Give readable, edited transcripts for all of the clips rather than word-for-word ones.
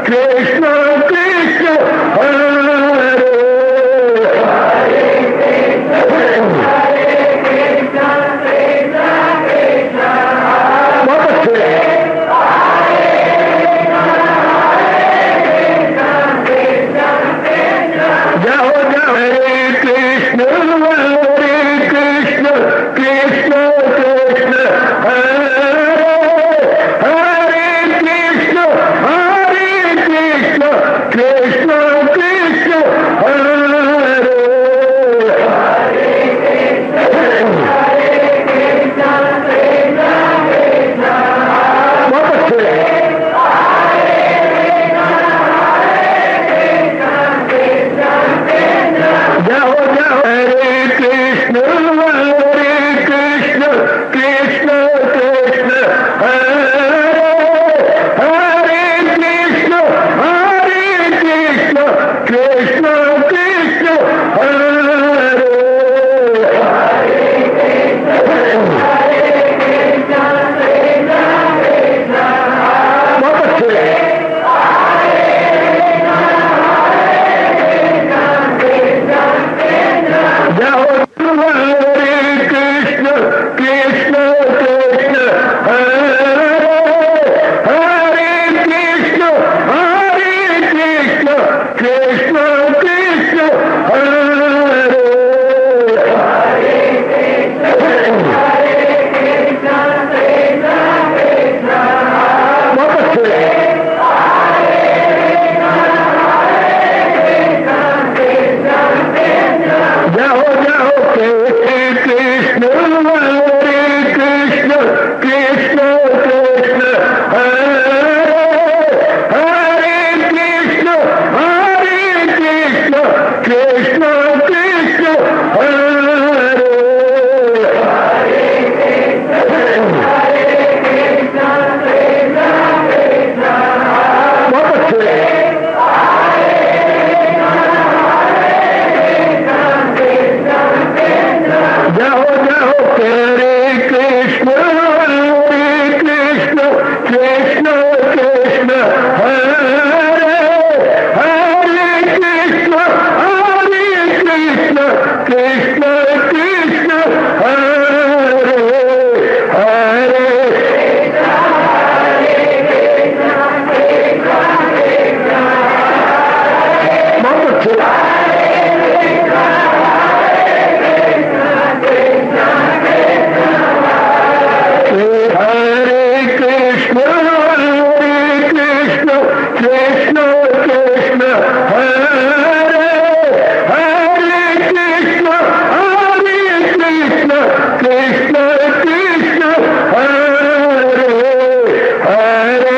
कृष्ण कृष्ण हरे बहुत अच्छे जाओ जाओ हरे कृष्ण कृष्ण कृष्ण हरे हरे कृष्ण कृष्ण कृष्ण हरे बहुत अच्छे जाओ जाओ हरे कृष्ण कृष्ण कृष्ण हरे हरे कृष्ण कृष्ण कृष्ण हरे बहुत अच्छे जाओ हरे कृष्ण कृष्ण हरे हरे कृष्ण कृष्ण कृष्ण हरे बहुत अच्छे जाओ जाओ हरे कृष्ण कृष्ण हरे हरे कृष्ण कृष्ण हरे बहुत अच्छे जाओ जाओ हरे कृष्ण कृष्ण हरे हरे कृष्ण कृष्ण हरे हरे बहुत अच्छे हरे कृष्ण कृष्ण हरे हरे कृष्ण कृष्ण हरे हरे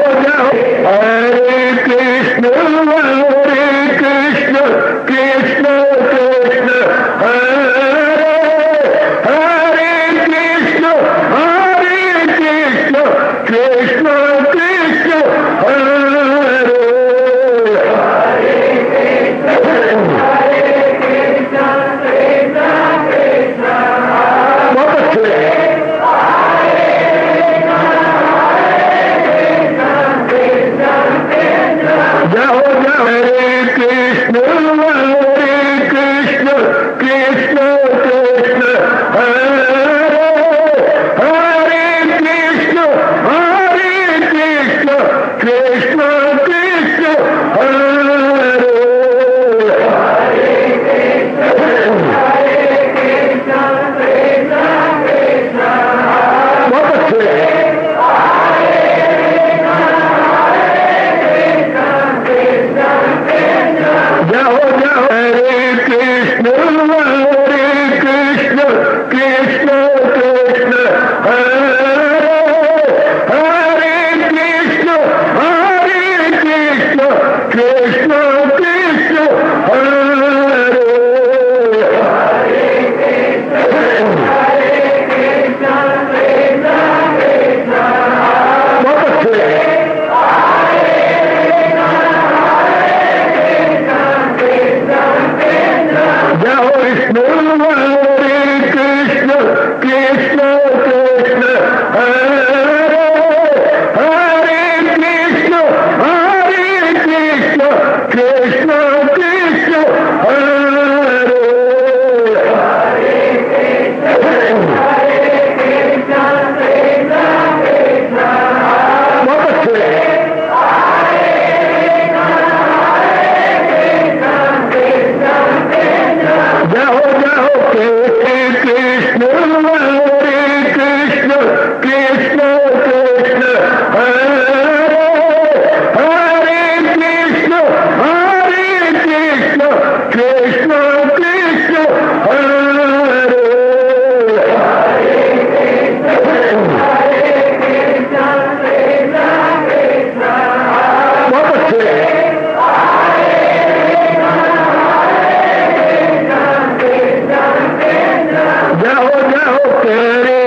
जाओ जाओ हरे कृष्ण कृष्ण कृष्ण हरे हरे कृष्ण कृष्ण कृष्ण हरे बहुत अच्छे जाओ जाओ हरे कृष्ण कृष्ण कृष्ण हरे हरे कृष्ण कृष्ण कृष्ण हरे बहुत अच्छे जाओ जाओ हरे कृष्ण कृष्ण कृष्ण हरे हरे कृष्ण कृष्ण कृष्ण हरे बहुत अच्छे जाओ विष्णु कृष्ण कृष्ण हरे हरे कृष्ण कृष्ण हरे बहुत अच्छे जाओ जाओ कृष्ण कृष्ण कृष्ण हरे हरे कृष्ण कृष्ण हरे बहुत अच्छे जाओ जाओ हरे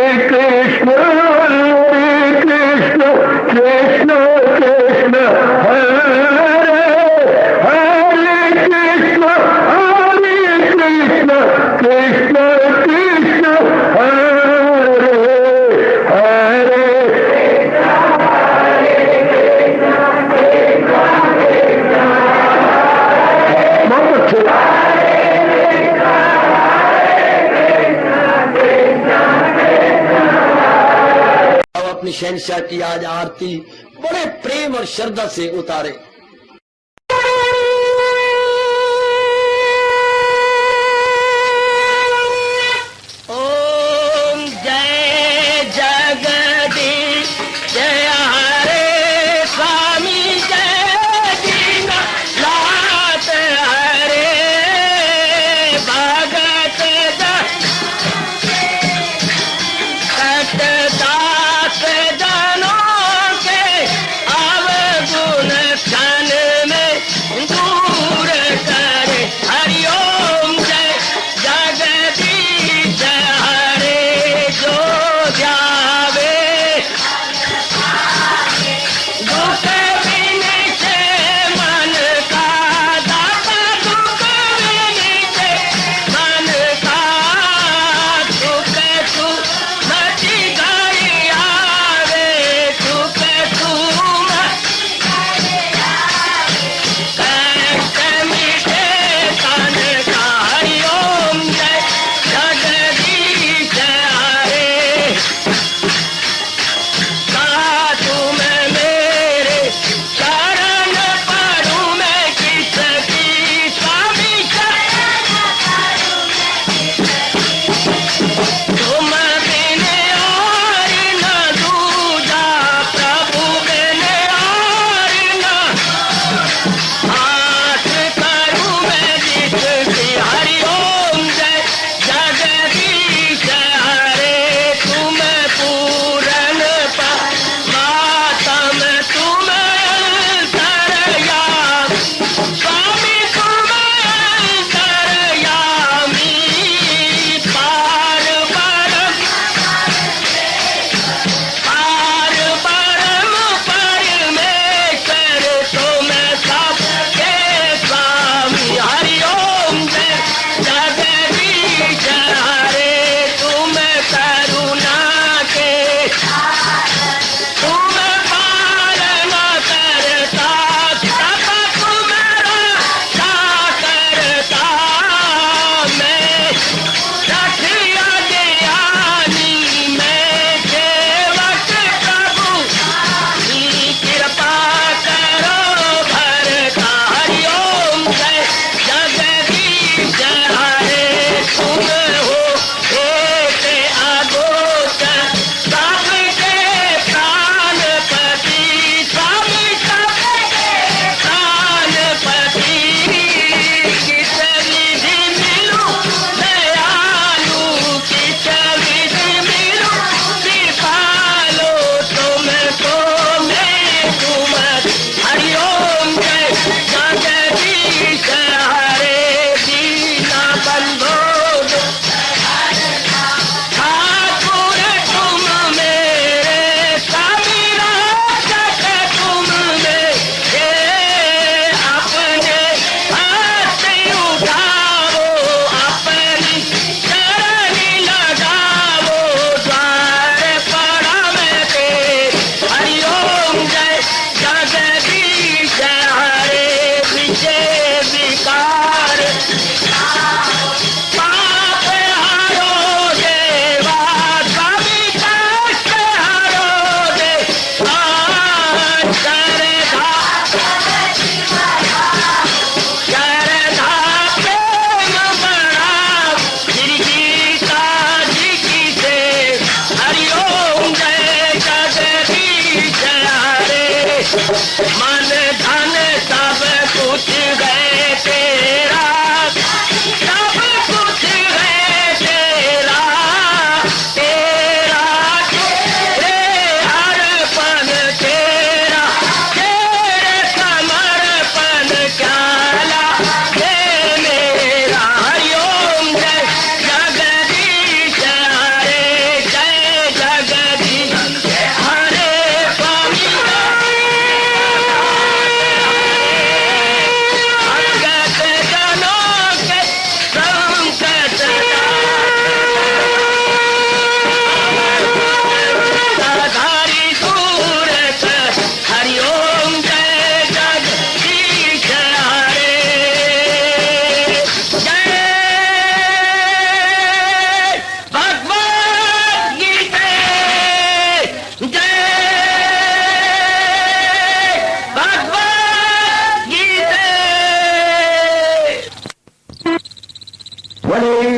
कृष्ण कृष्ण हरे हरे कृष्ण कृष्ण हरे हरे बहुत अच्छे अपनी शहनशाह की आज आरती बड़े प्रेम और श्रद्धा से उतारे। ओम जय जगदीश जय हरे स्वामी जय दीनानाथ हरे भगत दास जनों के अवगुण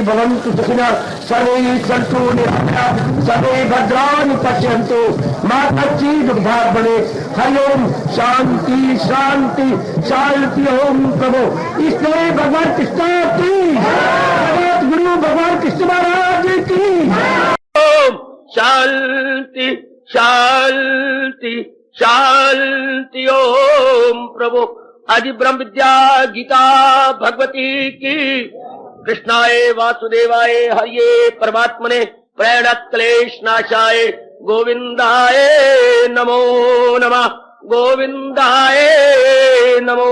भवन्तु सुखिनः सर्वे सन्तु निरामयाः सर्वे भद्राणि पश्यन्तु मा कश्चित् दुर्भाग्यं भवेत्। हरि ओम शांति शांति शांति। ओम प्रभु इसलिए भगवान कृष्ण की जगत गुरु भगवान कृष्ण महाराज की ओम शांति शांति शांति। ओम प्रभु आदि ब्रह्म विद्या गीता भगवती की। कृष्णाय वासुदेवाय हरिये परमात्मने प्रणत क्लेश नाशाय गोविंदाय नमो नमः गोविंदाय नमो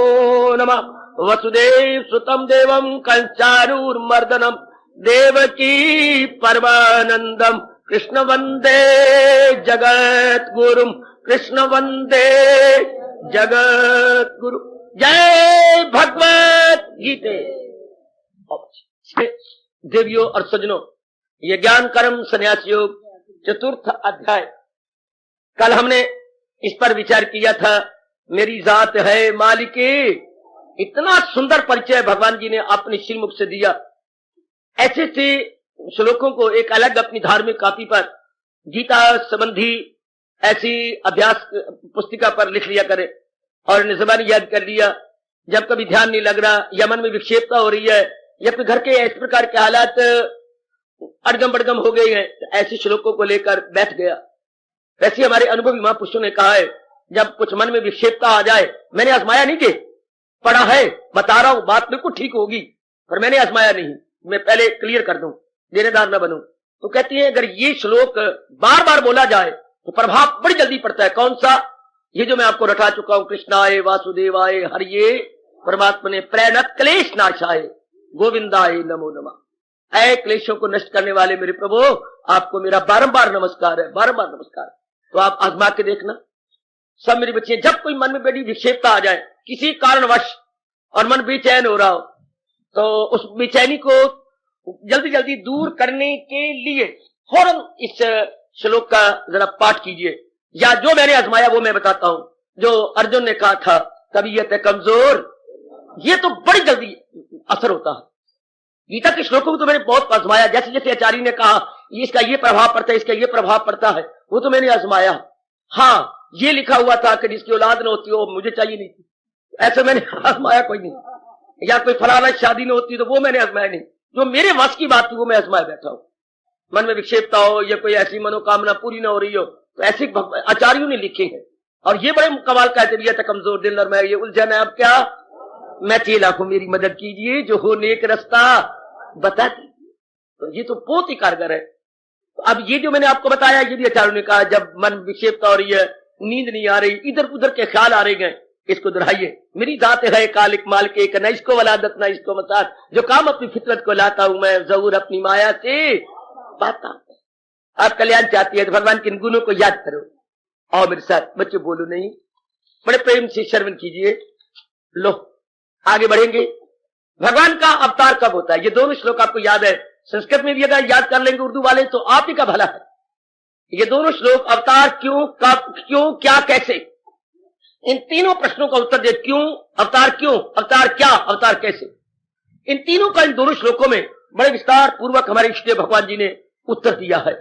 नमः। वसुदेव सुतम देवम कंचारूर्मर्दनम देवकी परमानंदम कृष्ण वंदे जगत गुरुम कृष्ण वंदे जगत गुरु। जय भगवत गीते। देवियों और सज्जनों, ये ज्ञान कर्म संन्यास योग चतुर्थ अध्याय कल हमने इस पर विचार किया था। मेरी जात है मालिके। इतना सुंदर परिचय भगवान जी ने अपने श्रीमुख से दिया। ऐसे से श्लोकों को एक अलग अपनी धार्मिक कॉपी पर गीता संबंधी ऐसी अभ्यास पुस्तिका पर लिख लिया करे और निजबानी याद कर लिया। जब कभी ध्यान नहीं लग रहा या मन में विक्षेपता हो रही है या फिर घर के इस प्रकार के हालात अड़गम बड़गम हो गए हैं तो ऐसे श्लोकों को लेकर बैठ गया। वैसे हमारे अनुभवी महापुरुषों ने कहा है जब कुछ मन में विक्षेपता आ जाए, मैंने आजमाया नहीं कि पढ़ा है बता रहा हूं बात बिल्कुल ठीक होगी पर मैंने आजमाया नहीं, मैं पहले क्लियर कर दूं देनेदार न बनूं। तो कहती है अगर ये श्लोक बार बार बोला जाए तो प्रभाव बड़ी जल्दी पड़ता है। कौन सा? ये जो मैं आपको रटा चुका हूं, कृष्णाय वासुदेवाय हरिये परमात्मने प्रणत क्लेश नाशाय गोविंदाय नमो नमः। ऐ क्लेशों को नष्ट करने वाले मेरे प्रभु आपको मेरा बारंबार नमस्कार है, बारंबार नमस्कार। तो आप आजमा के देखना सब मेरी बच्चियां। जब कोई मन में बड़ी विक्षेपता आ जाए किसी कारणवश और मन बेचैन हो रहा हो तो उस बेचैनी को जल्दी जल्दी दूर करने के लिए फौरन इस श्लोक का जरा पाठ कीजिए। या जो मैंने आजमाया वो मैं बताता हूं। जो अर्जुन ने कहा था तबीयत है कमजोर, ये तो बड़ी जल्दी असर होता है। गीता के श्लोकों को तो मैंने बहुत आजमाया। जैसे जैसे आचार्य ने कहा इसका ये प्रभाव पड़ता है इसका ये प्रभाव पड़ता है वो तो मैंने आजमाया। हाँ ये लिखा हुआ था कि जिसकी औलाद न होती हो मुझे चाहिए नहीं थी, ऐसे मैंने आजमाया कोई नहीं। या कोई फलाना शादी न होती तो वो मैंने आजमाया नहीं। जो मेरे वश की बात थी वो मैं आजमाया बैठा हूं। मन में विक्षेपता हो या कोई ऐसी मनोकामना पूरी ना हो रही हो तो ऐसे आचार्यों ने लिखे हैं। और ये बड़े कमाल का तबीयत कमजोर दिल और मैं ये उलझन है अब क्या मैं चेला को मेरी मदद कीजिए जो हो नेक रास्ता बता दीजिए। तो ये तो बहुत ही कारगर है। तो अब ये जो मैंने आपको बताया ये भी आचार्यों ने कहा जब मन विक्षेपता हो रही है, नींद नहीं आ रही, इधर उधर के ख्याल आ रहे हैं, इसको दोहराइए। मेरी जात है कालिक माल के न इसको वलादत न इसको मसाद, जो काम अपनी फितरत को लाता हूं मैं जरूर अपनी माया से पाता। आप कल्याण चाहती है तो भगवान के इन गुणों को याद करो। और मेरे साथ बच्चों बोलो नहीं, बड़े प्रेम से श्रवण कीजिए। लो आगे बढ़ेंगे। भगवान का अवतार कब होता है ये दोनों श्लोक आपको याद है। संस्कृत में भी अगर याद कर लेंगे उर्दू वाले तो आप ही का भला है। ये दोनों श्लोक अवतार क्यों, कब, क्यों, क्या, कैसे, इन तीनों प्रश्नों का उत्तर दे। क्यों अवतार, क्यों अवतार, क्या अवतार, कैसे, इन तीनों का इन दोनों श्लोकों में बड़े विस्तार पूर्वक हमारे इष्ट भगवान जी ने उत्तर दिया है।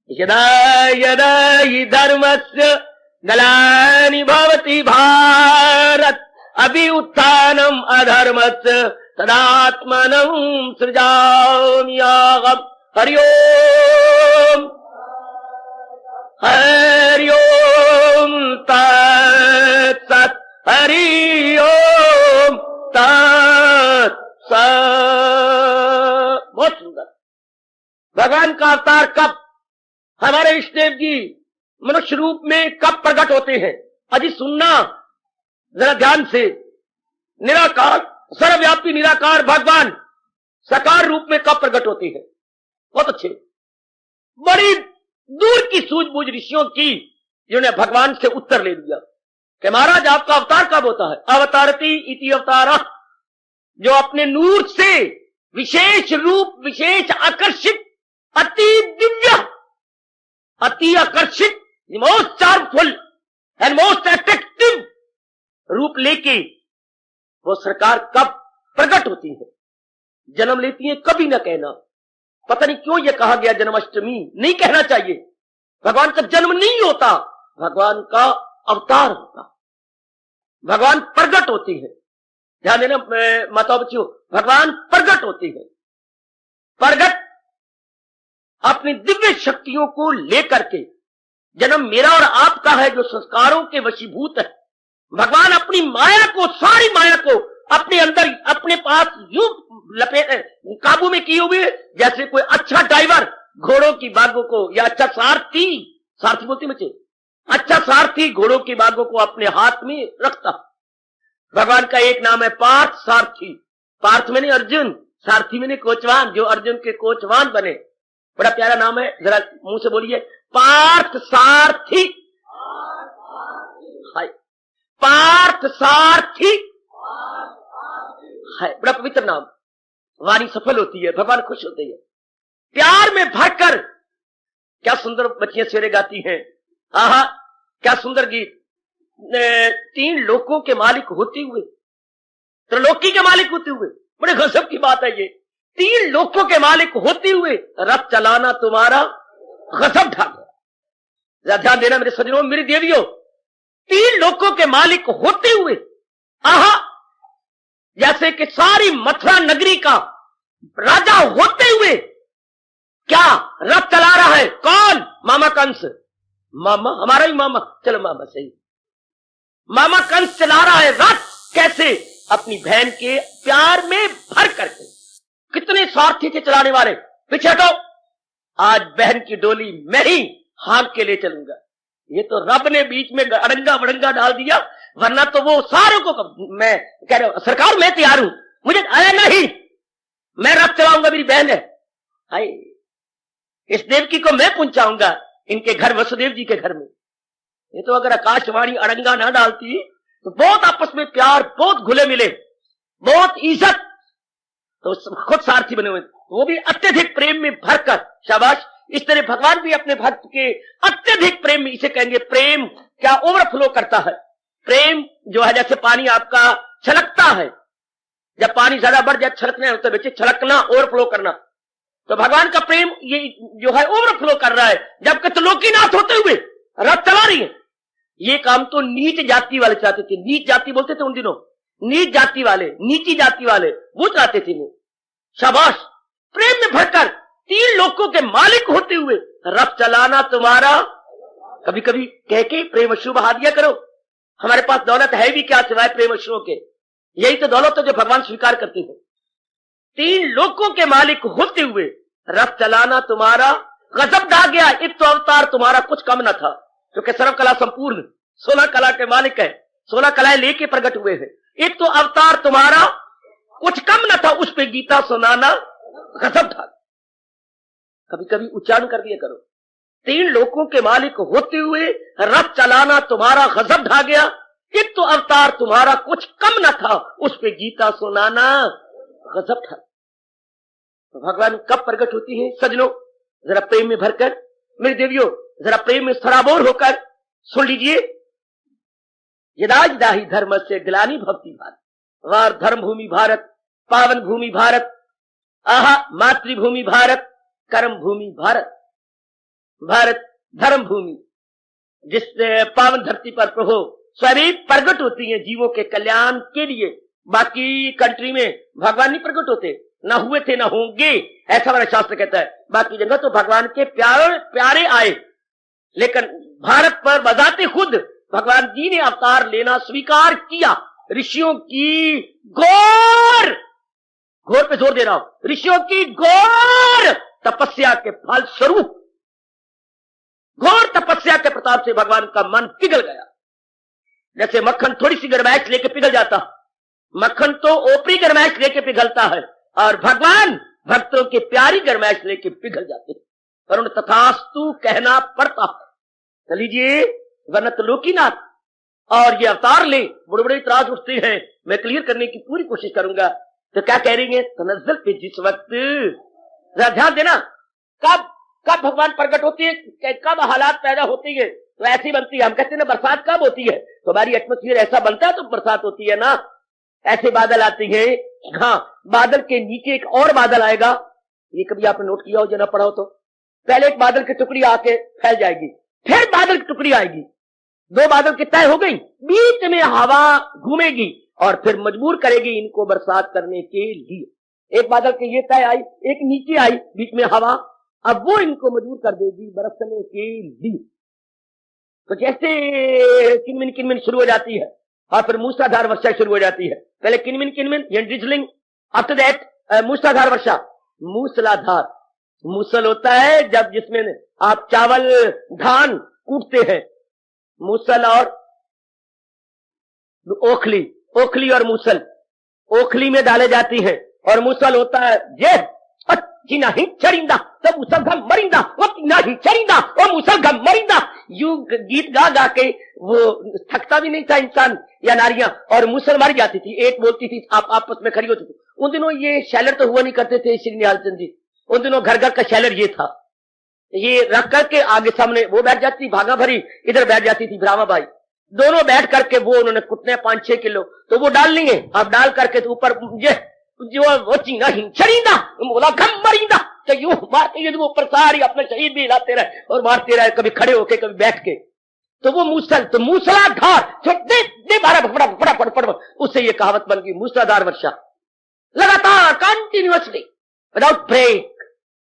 यदा यदा हि धर्मस्य ग्लानि भवति भारत अभि उत्थानम अधर्मस्य तदात्मनं सृजाम्यहम्। हरि ओम हरि ओम तत्सत् हरि ओम तत्सत्। बहुत सुंदर। भगवान का अवतार कब, हमारे इष्टदेव जी मनुष्य रूप में कब प्रकट होते हैं? अजी सुनना जरा ध्यान से। निराकार सर्वव्यापी निराकार भगवान साकार रूप में कब प्रकट होते हैं? बहुत अच्छे। बड़ी दूर की सूझबूझ ऋषियों की जिन्होंने भगवान से उत्तर ले लिया कि महाराज आपका अवतार कब होता है? अवतारती इति अवतारा, जो अपने नूर से विशेष रूप, विशेष आकर्षित, अति दिव्य, अति आकर्षित, मोस्ट चार्मफुल एंड मोस्ट अट्रैक्टिव रूप लेके वो सरकार कब प्रकट होती है, जन्म लेती है, कभी न कहना। पता नहीं क्यों ये कहा गया जन्माष्टमी, नहीं कहना चाहिए। भगवान का जन्म नहीं होता, भगवान का अवतार होता, भगवान प्रगट होती है। ध्यान देना माता बच्चियों, भगवान प्रगट होती है। प्रगट अपनी दिव्य शक्तियों को लेकर के, जन्म मेरा और आपका है जो संस्कारों के वशीभूत है। भगवान अपनी माया को, सारी माया को अपने अंदर, अपने पास यूं लपेट, काबू में किए हुए, जैसे कोई अच्छा ड्राइवर घोड़ों की बागों को, या अच्छा सारथी बोलती मुझे, अच्छा सारथी घोड़ों की बागों को अपने हाथ में रखता। भगवान का एक नाम है पार्थ सारथी। पार्थ मैंने अर्जुन, सारथी मैंने कोचवान, जो अर्जुन के कोचवान बने। बड़ा प्यारा नाम है, जरा मुंह से बोलिए, पार्थ सारथी। हाय, पार्थ सारथी है, बड़ा पवित्र नाम। वाणी सफल होती है, भगवान खुश होते हैं। प्यार में भरकर, क्या सुंदर बच्चियां सवेरे गाती हैं, आहा क्या सुंदर गीत। 3 लोकों के मालिक होते हुए, त्रिलोकी के मालिक होते हुए, बड़े गजब की बात है ये। 3 लोकों के मालिक होते हुए रथ चलाना तुम्हारा गजब ढा गया। ध्यान देना मेरे सज्जनों, मेरी देवियों, 3 लोकों के मालिक होते हुए, आहा जैसे कि सारी मथुरा नगरी का राजा होते हुए, क्या रथ चला रहा है? कौन? मामा कंस। मामा, हमारा ही मामा, चलो मामा सही, मामा कंस चला रहा है रथ। कैसे? अपनी बहन के प्यार में भर करके। कितने स्वार्थी थे चलाने वाले, पीछे हटो, आज बहन की डोली मैं ही हाँक के ले चलूंगा। ये तो रब ने बीच में अड़ंगा वड़ंगा डाल दिया, वरना तो वो सारों को, मैं कह रहा हूं सरकार मैं तैयार हूं, मुझे आया नहीं, मैं रथ चलाऊंगा, मेरी बहन है। हाय, इस देवकी को मैं पहुंचाऊंगा इनके घर, वसुदेव जी के घर में। ये तो अगर आकाशवाणी अड़ंगा ना डालती तो बहुत आपस में प्यार, बहुत घुले मिले, बहुत इज्जत, तो खुद सारथी बने हुए, वो भी अत्यधिक प्रेम में भरकर। शाबाश, इस तरह भगवान भी अपने भक्त के अत्यधिक प्रेम में, इसे कहेंगे प्रेम क्या ओवरफ्लो करता है। प्रेम जो है जैसे पानी आपका छलकता है, जब पानी ज्यादा बढ़ जाए छलकने होता है, छलकना, ओवरफ्लो करना। तो भगवान का प्रेम ये जो है ओवरफ्लो कर रहा है, जबकि त्रिलोकीनाथ होते हुए रथ चला रही है। ये काम तो नीच जाति वाले चाहते थे, नीच जाति बोलते थे उन दिनों, नीच जाति वाले, नीची जाति वाले, वो चाहते थे वो। शाबाश, प्रेम में भरकर 3 लोकों के मालिक होते हुए रथ चलाना तुम्हारा। कभी कभी कह के प्रेम अश्रु बहा दिया करो, हमारे पास दौलत है भी क्या सिवाय प्रेम अश्रुओं के। यही तो दौलत है जो भगवान स्वीकार करते हैं। 3 लोकों के मालिक होते हुए रथ चलाना तुम्हारा गजब ढा गया। एक तो अवतार तुम्हारा कुछ कम न था, क्योंकि सर्व कला संपूर्ण 16 कला के मालिक है, 16 कलाएं लेके प्रकट हुए हैं। एक तो अवतार तुम्हारा कुछ कम न था, उस पे गीता सुनाना गजब ढा। कभी कभी उच्चारण कर दिया करो, 3 लोकों के मालिक होते हुए रथ चलाना तुम्हारा गजब ढा गया। एक तो अवतार तुम्हारा कुछ कम न था, उस पे गीता सुनाना गजब ढा। तो भगवान कब प्रकट होती है सजनों? जरा प्रेम में भरकर, मेरी देवियों जरा प्रेम में सराबोर होकर सुन लीजिए। यदाज दाही धर्म से ग्लानि भक्ति भारत, वार धर्म भूमि भारत, पावन भूमि भारत, आहा मातृभूमि भारत, कर्म भूमि भारत। भारत धर्म भूमि, जिस पावन धरती पर प्रभु स्वयं प्रकट होती है जीवों के कल्याण के लिए। बाकी कंट्री में भगवान नहीं प्रकट होते, ना हुए थे ना होंगे, ऐसा हमारा शास्त्र कहता है। बाकी जगह तो भगवान के प्यारे आए, लेकिन भारत पर बजाते खुद भगवान जी ने अवतार लेना स्वीकार किया। ऋषियों की घोर पे जोर दे रहा हूं, ऋषियों की घोर तपस्या के फल स्वरूप, घोर तपस्या के प्रताप से भगवान का मन पिघल गया। जैसे मक्खन थोड़ी सी गरमाइश लेके पिघल जाता, मक्खन तो ओपरी गरमाइश लेके पिघलता है, और भगवान भक्तों की प्यारी गरमाइश लेके पिघल जाते हैं, पर उन्हें तथास्तु कहना पड़ता है। चलीजिए, वरना तो लोकीनाथ और ये अवतार ले बड़े बड़े इतराज उठते हैं। मैं क्लियर करने की पूरी कोशिश करूंगा। तो क्या कह रही है? तनज्जुल पे जिस वक्त, ध्यान देना, कब भगवान प्रकट होती है, कब हालात पैदा होती है, तो ऐसी बनती है। हम कहते हैं ना बरसात कब होती है, तो हमारी एटमोस्फियर ऐसा बनता है तो बरसात होती है ना। ऐसे बादल आते हैं, हाँ, बादल के नीचे एक और बादल आएगा, ये कभी आपने नोट किया हो, जो ना पढ़ा हो तो? पहले एक बादल की टुकड़ी आके फैल जाएगी, फिर बादल की टुकड़ी आएगी, दो बादल की तय हो गई, बीच में हवा घूमेगी और फिर मजबूर करेगी इनको बरसात करने के लिए। एक बादल की ये तय आई, एक नीचे आई, बीच में हवा, अब वो इनको मजबूर कर देगी बरसने के लिए। तो जैसे किनमिन किनमिन शुरू हो जाती है और फिर मूसलाधार वर्षा शुरू हो जाती है। पहले किनमिन किनमिन, ड्रिजलिंग, आफ्टर दैट मूसलाधार वर्षा। मूसलाधार, मूसल होता है जब जिसमें आप चावल धान कूटते हैं, मूसल और ओखली, ओखली और मूसल, ओखली में डाले जाती है और मूसल होता है ये चिना ही चरिंदा तो मूसल घम मरिंदा, वो चिना ही चरिंदा और मूसल घम मरिंदा। यूं गीत गा गा के वो थकता भी नहीं था इंसान या नारियां, और मूसल मारी जाती थी, एक बोलती थी, आप आपस में खड़ी होती थी। उन दिनों ये शैलर तो हुआ नहीं करते थे श्री निहाल चंद जी, उन दिनों घर घर का शैलर ये था, ये रख करके आगे सामने वो बैठ जाती, भागा भरी इधर बैठ जाती थी ब्राह्मा बाई, दोनों बैठ करके वो उन्होंने कुटने 5-6 किलो तो वो डाल लेंगे, अब डाल करके तो ऊपर जो वो चीना ही चरिंदा बोला घम मरिंदा, तो यूं मारते ये ऊपर सारी अपने शरीर भी हिलाते रहे और मारते रहे, कभी खड़े होके कभी बैठ के। तो वो मूसल, तो मूसलाधार दे बारह, उससे ये कहावत बन गई मूसलाधार वर्षा, लगातार कंटिन्यूअसली विदाउट ब्रेक।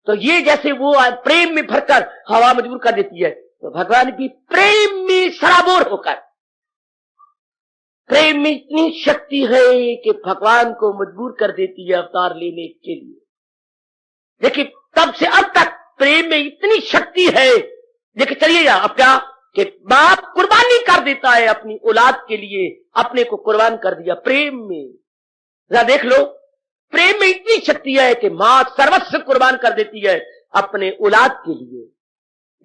तो ये जैसे वो प्रेम में भरकर हवा मजबूर कर देती है, तो भगवान भी प्रेम में सराबोर होकर, प्रेम में इतनी शक्ति है कि भगवान को मजबूर कर देती है अवतार लेने के लिए। देखिए तब से अब तक प्रेम में इतनी शक्ति है। देखिए चलिए अब क्या कि बाप कुर्बानी कर देता है अपनी औलाद के लिए, अपने को कुर्बान कर दिया प्रेम में। जरा देख लो, प्रेम में इतनी शक्ति है कि मां सर्वस्व कुर्बान कर देती है अपने औलाद के लिए।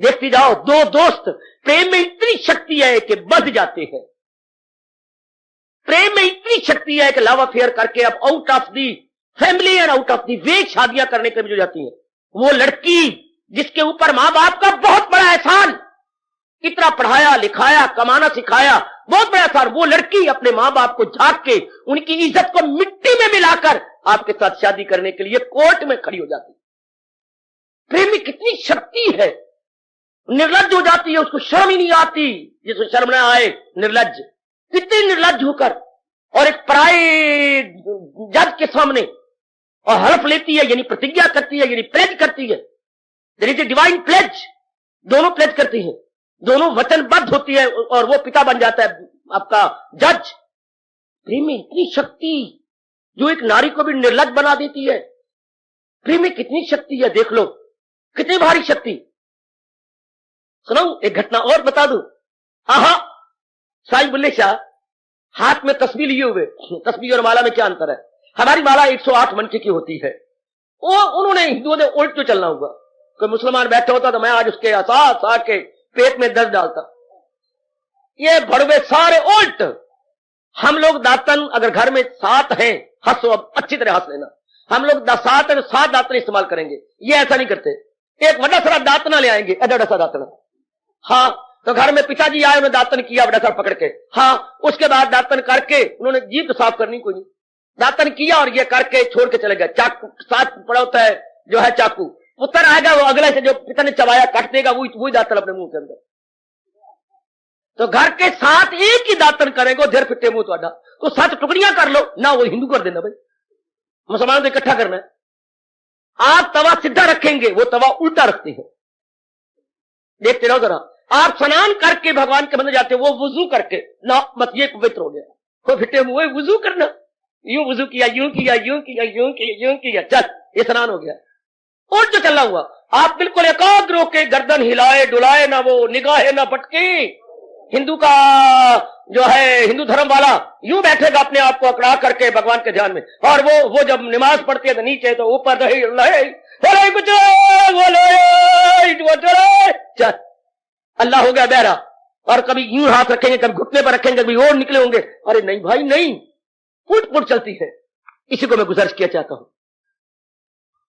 देखते जाओ, दो दोस्त प्रेम में इतनी शक्ति है कि बंध जाते हैं, प्रेम में इतनी शक्ति है कि लव अफेयर करके अब out of the family and out of the way शादियां करने के लिए जो जाती है। वो लड़की जिसके ऊपर मां बाप का बहुत बड़ा एहसान, इतना पढ़ाया लिखाया कमाना सिखाया, बहुत बड़ा एहसान, वो लड़की अपने मां बाप को झांक के उनकी इज्जत को मिट्टी में मिलाकर आपके साथ शादी करने के लिए कोर्ट में खड़ी हो जाती। प्रेम में कितनी शक्ति है। निर्लज्ज हो जाती है, उसको शर्म ही नहीं आती, जिसको शर्म ना आए निर्लज्ज, कितनी निर्लज्ज होकर और एक पराये जज के सामने और हल्फ लेती है, यानी प्रतिज्ञा करती है, यानी प्लेज करती है। There is a divine plays, दोनों प्लेज करती है, दोनों वचनबद्ध होती है और वो पिता बन जाता है आपका जज। प्रेम में इतनी शक्ति जो एक नारी को भी निर्लज्ज बना देती है। प्रेम में कितनी शक्ति है, देख लो कितनी भारी शक्ति। सुनाऊं एक घटना और बता दूं। आहा, साईं बुल्ले शाह हाथ में तस्बीह लिए हुए, तस्बीह और माला में क्या अंतर है? हमारी माला 108 मनके की होती है, वो उन्होंने हिंदुओं ने उल्ट क्यों चलना हुआ। कोई मुसलमान बैठा होता तो मैं आज उसके साथ के पेट में दर्द डालता। ये भड़वे सारे उल्ट। हम लोग दातन अगर घर में 7 हैं, हंसो, अब अच्छी तरह हंस लेना, हम लोग 7 है तो 7 दातन इस्तेमाल करेंगे। ये ऐसा नहीं करते, एक बड़ा सारा दातना ले आएंगे, बड़ा सा दातना। हाँ, तो घर में पिताजी आए, उन्होंने दातन किया बड़ा सा पकड़ के, हाँ, उसके बाद दातन करके उन्होंने जीभ तो साफ करनी कोई नहीं, दातन किया और ये करके छोड़ के चले गए। चाकू साथ पड़ा होता है जो है चाकू, पुत्र आएगा वो अगले से जो पिता ने चबाया काट देगा, वही दातन अपने मुंह के अंदर। तो घर के 7 एक ही दातन करेंगे, धेर फिट्टे मुंह तो 7 टुकड़ियां कर लो ना, वो हिंदू कर देना भाई, मुसलमान को इकट्ठा करना है। आप तवा सीधा रखेंगे, वो तवा उल्टा रखते हैं। देखते रहो जरा, आप स्नान करके भगवान के मंदिर जाते हो, वो वुजू करके ना, मत ये पवित्र हो गया, कोई फिटे मुंह वुजू करना, यूं वुजू किया, यूं किया, यूं किया, यूं किया, यूं किया, चल ये स्नान हो गया। और जो चला हुआ, आप बिल्कुल एकाग्र होके गर्दन हिलाए डुलाए ना, वो निगाहें ना भटके। हिंदू का जो है हिंदू धर्म वाला यूं बैठेगा अपने आप को अकड़ा करके भगवान के ध्यान में, और वो जब नमाज पढ़ती है तो नीचे तो ऊपर चल अल्लाह हो गया बहरा, और कभी यूं हाथ रखेंगे, कभी घुटने पर रखेंगे, कभी और निकले होंगे। अरे नहीं भाई नहीं, फुट फुट चलती है। इसी को मैं गुजारिश किया चाहता हूं।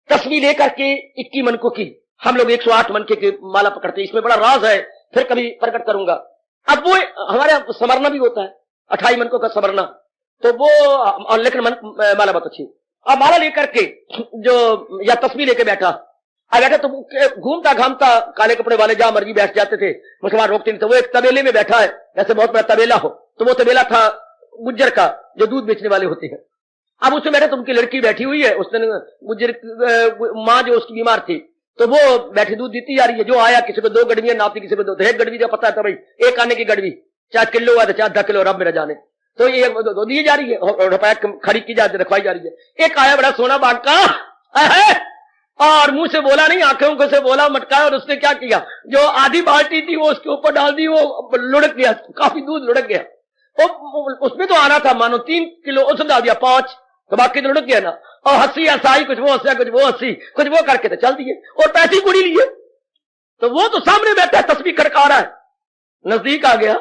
तस्वीर लेकर के 21 मनकों की हम लोग 108 मनके की माला पकड़ते हैं। इसमें बड़ा राज है, फिर कभी प्रकट करूंगा। अब वो हमारे यहाँ समरना भी होता है, 28 मनकों का समरना, तो वो लेकिन माला बहुत अच्छी। अब माला लेकर के जो या तस्वीर लेके बैठा, अब बैठा तो घूमता घामता काले कपड़े वाले जहां मर्जी बैठ जाते थे, मुसलमान रोकते नहीं। तो वो एक तबेले में बैठा है, जैसे बहुत बड़ा तबेला हो, तो वो तबेला था गुज्जर का, जो दूध बेचने वाले होते हैं। अब उसमें बैठे तो उनकी लड़की बैठी हुई है, उसने गुज्जर माँ जो उसकी बीमार थी, तो वो बैठी दूध देती जा रही है। जो आया किसी को 2 गड़वियां नापती, किसी को 2, तो 1 गड़वी का पता था भाई, एक आने की गड़वी, चाहे किलो हुआ था चाहे 10 किलो, रब मेरा जाने। तो ये 2 दी जा रही है और रुपया खड़ी की जाती, रखवाई जा रही है। एक आया बड़ा सोना बांट का और मुंह से बोला नहीं, आंखों से बोला, मटकाया, और उसने क्या किया, जो आधी बाल्टी थी वो उसके ऊपर डाल दी, वो लुढ़क गया, काफी दूध लुढ़क गया। उसमें तो आना था मानो 3 किलो, उसने डाल दिया 5, तो बाकी तो लुढ़क गया ना। और हंसी हंसाई, कुछ वो हंसा, कुछ वो हंसी, कुछ वो करके तो चल दिए और पैसे कुड़ी लिए। तो वो तो सामने बैठा है, तस्वीर खड़का रहा है, नजदीक आ गया,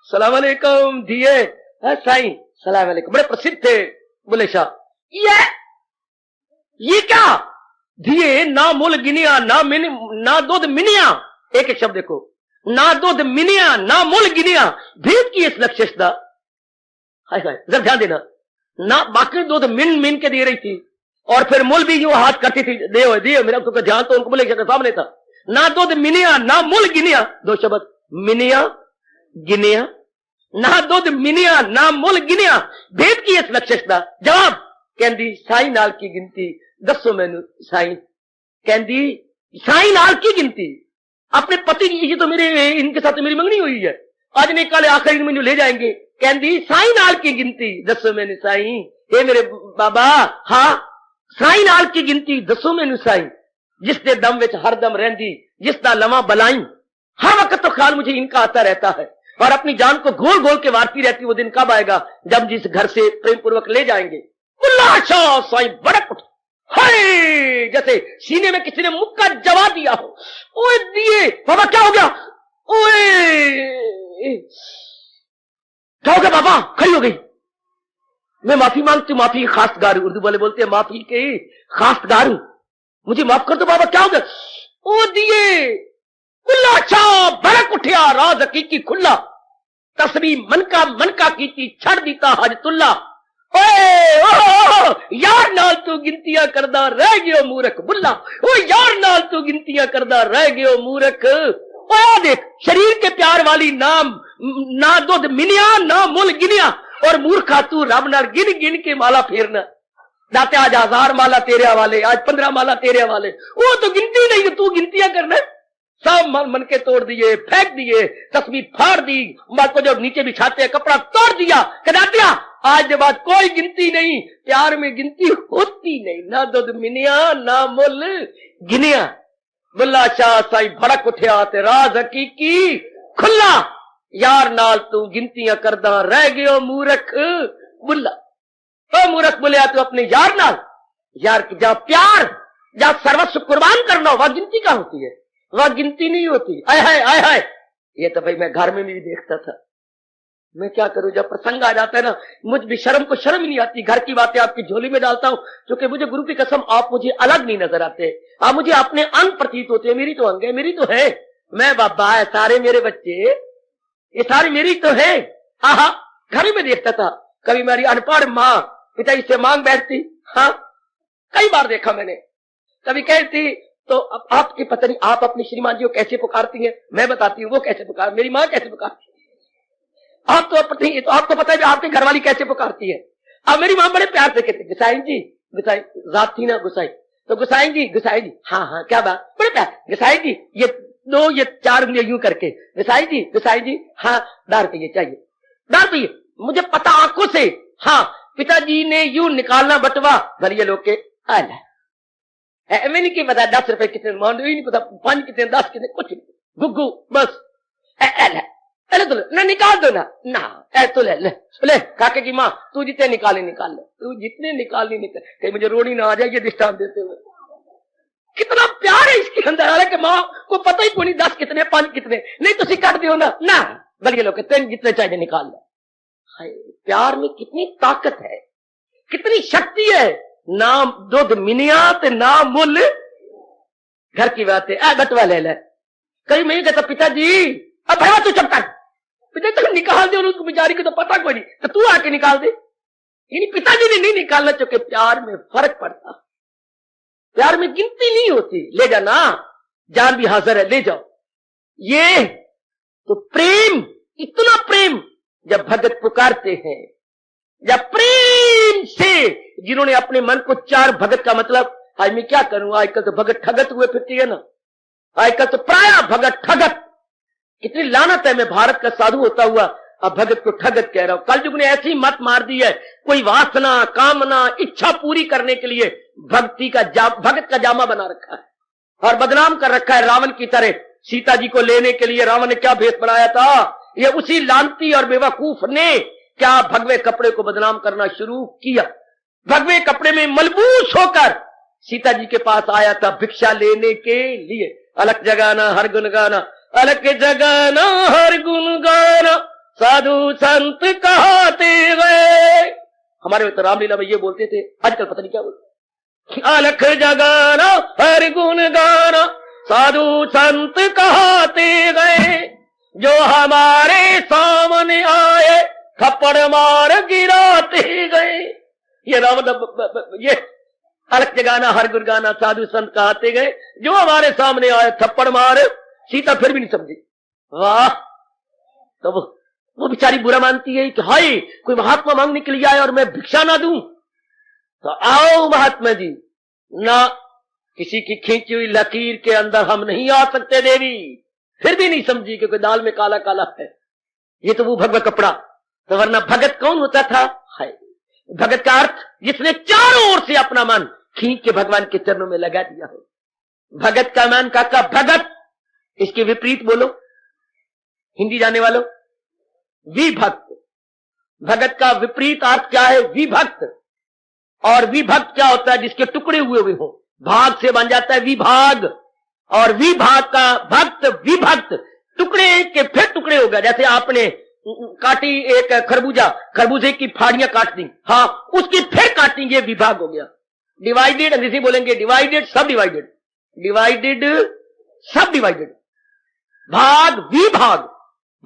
सलाम अलैकुम दिए साईं, सलाम अलैकुम, बड़े प्रसिद्ध थे। बोले शाह ये क्या दिए, ना मुल गिनिया ना दूध मिनिया, एक शब्द देखो, ना दूध मिनिया ना मुल गिनिया, भेद की इस लक्ष्यता, हाय हाय जरा ध्यान देना, ना बाकी दूध मिन के दे रही थी और फिर मुल भी यूं हाथ करती थी, दिए मेरा तो ध्यान तो उनको बोले सामने था, ना दूध मिनिया ना मुल गिनिया, 2 शब्द, मिनिया गिनिया, ना दूध मिनिया ना मुल गिनिया, भेद की इस लक्ष्यता। जवाब कहती साई नाल की गिनती, दसो मैनू साई, कहती साई नाल की गिनती, अपने पति की, ये तो मेरे इनके साथ मेरी मंगनी हुई है, आज नहीं कल आखिरी में ले जाएंगे, कहती साई नाल की गिनती, दसो मैनू साई, हे मेरे बाबा, हाँ साई नाल की गिनती, दसो मैनू साई, जिस दे दम विच हर दम रहंदी, जिस दा लवा बलाई, हर वक्त तो ख्याल मुझे इनका आता रहता है और अपनी जान को घोल घोल के वारती रहती। वो दिन कब आएगा जब जिस घर से प्रेम पूर्वक ले जाएंगे। साई बड़क उठ, हाय जैसे सीने में किसी ने मुक्का जवा दिया हो। ओए दिए बाबा, क्या हो गया? ओए क्या हो गया बाबा? खड़ी हो गई। मैं माफी मांगती हूँ, माफी खासगार हूं, उर्दू वाले बोलते हैं माफी के खासगार हूं, मुझे माफ कर दो बाबा। क्या हो गया? ओ दिए खुला छा बड़क उठिया, राज हकीकी खुला, तस्वीर मन का कीती, छड़ दीता हजतुल्ला। यार नाल तू गिनतियां करदा रह गयो मूर्ख बुल्ला, ओ यार नाल तू गिनतियां करदा रह गयो मूर्ख। ओ देख शरीर के प्यार वाली नाम, ना दूध मिनिया ना मुल गिनिया, और मूर्खा तू रब नाल गिन गिन के माला फेरना। दाते आज 1000 माला तेरे वाले, आज 15 माला तेरे वाले, वो तो गिनती नहीं, तू गिनतियां करना। सब मन के तोड़ दिए, फेंक दिए, तस्वीर फाड़ दी, बात को जो नीचे बिछाते हैं कपड़ा तोड़ दिया, कदा दिया। आज के बाद कोई गिनती नहीं, प्यार में गिनती होती नहीं, ना दूध मिनिया ना मुल गिनिया। बुल्ला शाह साई भड़क उठिया ते राज हकीकी खुला, यार नाल तू गिनतियां करदा रह गयो मूर्ख बुल्ला। तो मूर्ख बोलिया तू अपने यार नाल, यार की जा प्यार, जा सर्वस्व कुर्बान करना, वह गिनती क्या होती है? वह गिनती नहीं होती। आय हाय आय हाय, ये तो भाई मैं घर में भी देखता था। मैं क्या करूं, जब प्रसंग आ जाता है ना, मुझ भी शर्म को शर्म ही नहीं आती, घर की बातें आपकी झोली में डालता हूं, क्योंकि मुझे गुरु की कसम आप मुझे अलग नहीं नजर आते, आप मुझे अपने अंग प्रतीत होते हैं। मेरी तो अंग है, मेरी तो है, मैं बाबा है, सारे मेरे बच्चे, ये सारी मेरी तो है। हाँ, घर में देखता था, कभी मेरी अनपढ़ माँ पिताजी से मांग बैठती, हाँ कई बार देखा मैंने, कभी कहती तो अब आपकी पता नहीं आप अपनी श्रीमान जी को कैसे पुकारती हैं, मैं बताती हूँ वो कैसे पुकार, मेरी माँ कैसे पुकारती है, आप तो पता नहीं, तो आपको पता है आपकी घरवाली कैसे पुकारती है। अब मेरी माँ बड़े प्यार से कहती गुसाई जी, गुसाई जात थी ना गुसाई, तो गुसाई जी, हाँ हाँ क्या बात, बड़े प्यार, गुसाई जी ये 2 ये 4 उंगलियां यूं करके, गुसाई जी हाँ 10 रुपये चाहिए, 10 रुपये, मुझे पता आंखों से, हाँ पिताजी ने यूं निकालना बटवा, भलिए लोग के आला मैं नहीं पता 10 रुपए कितने, मान नहीं पता 5 कितने 10 कितने, कुछ नहीं, गुग्गू बस तो ना निकाल दो ना तो ले काके की माँ तू जितने निकाले निकाल ले, तू जितने निकालनी निकाल, कहीं मुझे रोनी ना आ जाए ये दृष्टांत देते हुए। कितना प्यार है इसके अंदर, हालांकि माँ को पता ही नहीं 10 कितने 5 कितने, नहीं तो काट दियो ना बल्कि लोग कहते जितने चाहिए निकाल लो। प्यार में कितनी ताकत है, कितनी शक्ति है, ना दूध मिनिया ते ना मुल, घर की बात है बटवा ले ले। कहीं मैं कहता पिताजी अब भाई तू चुप कर, पिता तक निकाल दे, उसको बेचारी को तो पता कोई नहीं, तो तू आके निकाल दे। यानी पिताजी ने नहीं निकालना, क्योंकि प्यार में फर्क पड़ता, प्यार में गिनती नहीं होती। ले जाना, जान भी हाजिर है, ले जाओ। ये तो प्रेम, इतना प्रेम जब भगत पुकारते हैं, जब प्रेम से जिन्होंने अपने मन को चार, भगत का मतलब आज मैं क्या करूं, आजकल तो भगत ठगत हुए फिरती है ना, आजकल तो प्राय भगत ठगत, कितनी लानत है। मैं भारत का साधु होता हुआ अब भगत को ठगत कह रहा हूं। कलयुग ने ऐसी मत मार दी है, कोई वासना, कामना, इच्छा पूरी करने के लिए भक्ति का भगत का जामा बना रखा है और बदनाम कर रखा है रावण की तरह। सीता जी को लेने के लिए रावण ने क्या भेष बनाया था, ये उसी लांती और बेवकूफ ने क्या भगवे कपड़े को बदनाम करना शुरू किया। भगवे कपड़े में मलबूस होकर सीता जी के पास आया था भिक्षा लेने के लिए। अलख जगाना हर गुण गाना, अलख जगाना हर गुण गाना, साधु संत कहते गए। हमारे में तो रामलीला में ये बोलते थे, आजकल पता नहीं क्या बोलते। अलख जगाना हर गुण गाना, साधु संत कहते गए, जो हमारे सामने आए थप्पड़ मार गिराते गए। ये रावण, ये अलख जगाना हर गुण गाना, साधु संत कहते गए, जो हमारे सामने आए थप्पड़ मार। सीता फिर भी नहीं समझी। वाह, तो वो बेचारी बुरा मानती है कि हाय कोई महात्मा मांगने के लिए आए और मैं भिक्षा ना दूं। तो आओ महात्मा जी ना, किसी की खींची हुई लकीर के अंदर हम नहीं आ सकते देवी। फिर भी नहीं समझी क्योंकि दाल में काला काला है। ये तो वो भगवा कपड़ा, तो वरना भगत कौन होता था? हाय, भगत का अर्थ जिसने चारों ओर से अपना मन खींच के भगवान के चरणों में लगा दिया हो। भगत का मन काका भगत, इसके विपरीत बोलो हिंदी जाने वालों, विभक्त। भगत का विपरीत अर्थ क्या है? विभक्त। और विभक्त क्या होता है? जिसके टुकड़े हुए हुए हो, भाग से बन जाता है विभाग, और विभाग का भक्त विभक्त, टुकड़े के फिर टुकड़े हो गए। जैसे आपने काटी एक खरबूजा, खरबूजे की फाड़ियां काट दी, हाँ उसकी फिर काटेंगे, विभाग हो गया। डिवाइडेड, अंग्रेजी बोलेंगे डिवाइडेड सब डिवाइडेड, डिवाइडेड सब डिवाइडेड, भाग विभाग,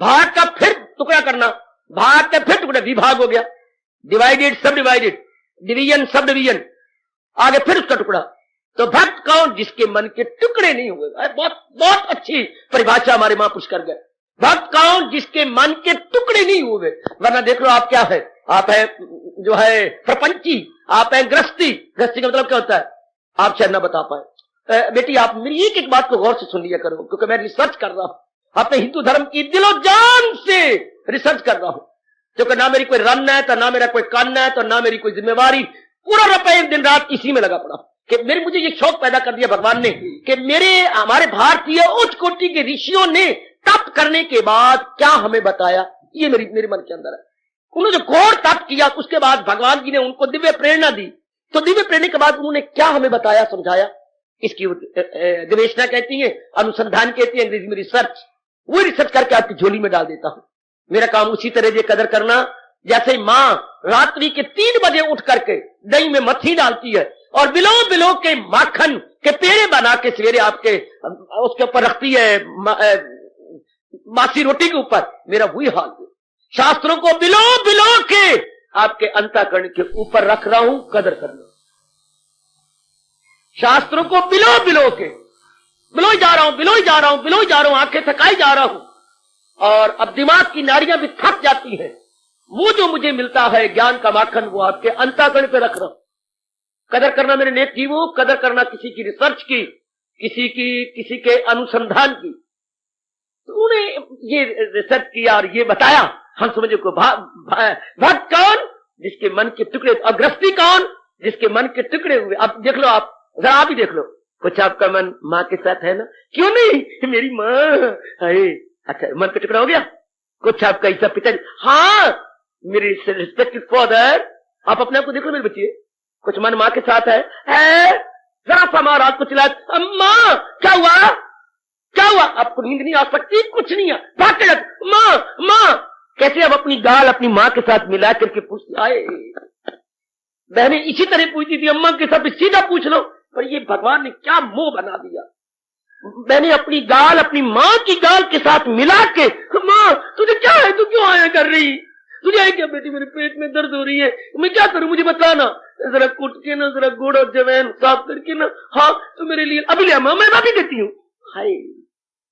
भाग का फिर टुकड़ा करना, भाग का फिर टुकड़ा, विभाग हो गया। डिवाइडेड सब डिवाइडेड, डिवीजन सब डिवीजन, आगे फिर उसका टुकड़ा। तो भक्त कौन? जिसके मन के टुकड़े नहीं हुए। बहुत बहुत अच्छी परिभाषा हमारे महापुरुष कर गए। भक्त कौन? जिसके मन के टुकड़े नहीं हुए। वरना देख लो आप क्या है, आप है जो है प्रपंची, आप है गृहस्थी। गृहस्थी का मतलब क्या होता है? आप शायद ना बता पाए। बेटी आप मेरी एक एक बात को गौर से सुन लिया करो, क्योंकि मैं रिसर्च कर रहा हूं, अपने हिंदू धर्म की दिलो जान से रिसर्च कर रहा हूं। क्योंकि ना मेरी कोई रन है, तो ना मेरा कोई कान है, तो ना मेरी कोई जिम्मेवारी। पूरा रुपये दिन रात इसी में लगा पड़ा कि मुझे ये शौक पैदा कर दिया भगवान ने कि हमारे भारतीय उच्च कोटि के ऋषियों ने तप करने के बाद क्या हमें बताया, ये मेरे मन के अंदर है। उन्होंने जो घोर तप किया, उसके बाद भगवान जी ने उनको दिव्य प्रेरणा दी। तो दिव्य प्रेरणा के बाद उन्होंने क्या हमें बताया, समझाया, इसकी गवेषणा कहती है, अनुसंधान कहती है अंग्रेजी में रिसर्च। वो रिसर्च करके आपकी झोली में डाल देता हूं। मेरा काम उसी तरह ये कदर करना, जैसे माँ रात्रि के 3 बजे उठ करके दही में मथी डालती है और बिलो बिलो के माखन के पेड़े बना के सवेरे आपके उसके ऊपर रखती है, मासी रोटी के ऊपर। मेरा वही हाल है। शास्त्रों को बिलो बिलो के आपके अंतःकरण के ऊपर रख रहा हूं, कदर करना। शास्त्रों को बिलो बिलो के बिलोई जा रहा हूं, बिलोई जा रहा हूं, बिलोई जा रहा हूं, आंखें थकाई जा रहा हूं, और अब दिमाग की नाड़ियां भी थक जाती हैं। वो जो मुझे मिलता है ज्ञान का माखन, वो आपके अंतःकरण पे रख रहा हूं। कदर करना मेरे नेक जीवों, कदर करना किसी की रिसर्च की, किसी के अनुसंधान की। तो उन्होंने ये रिसर्च किया और ये बताया, हम समझे को भक्त कौन? जिसके मन के टुकड़े, अग्रस्ती कौन? जिसके मन के टुकड़े हुए। अब देख लो, आप जरा आप ही देख लो, कुछ आपका मन माँ के साथ है ना, क्यों नहीं, मेरी माँ है, अच्छा मन का टुकड़ा हो गया। कुछ आपका ऐसा पिताजी, हाँ मेरे रिस्पेक्टेड फादर, आप अपने आप को देख लो मेरे बच्चे, कुछ मन माँ के साथ है जरा सा माँ रात को चिल्ला, माँ क्या हुआ, क्या हुआ? आपको नींद नहीं आ सकती, कुछ नहीं है, भाग के माँ माँ, कैसे अब अपनी गाल अपनी माँ के साथ मिला करके पूछती। आए बहने इसी तरह पूछती थी, अम्मा के साथ सीधा पूछ लो, पर ये भगवान ने क्या मोह बना दिया। मैंने अपनी गाल अपनी माँ की गाल के साथ मिला के, माँ तुझे क्या है, तू क्यों आया कर रही, तुझे है क्या बेटी, मेरे पेट में दर्द हो रही है, मैं क्या करूं, मुझे बताना। जरा कुट के ना, जरा गुड़ और जवैन साफ करके ना, हाँ तो मेरे लिए अभी ले, मैं अभी देती हूँ। हाय,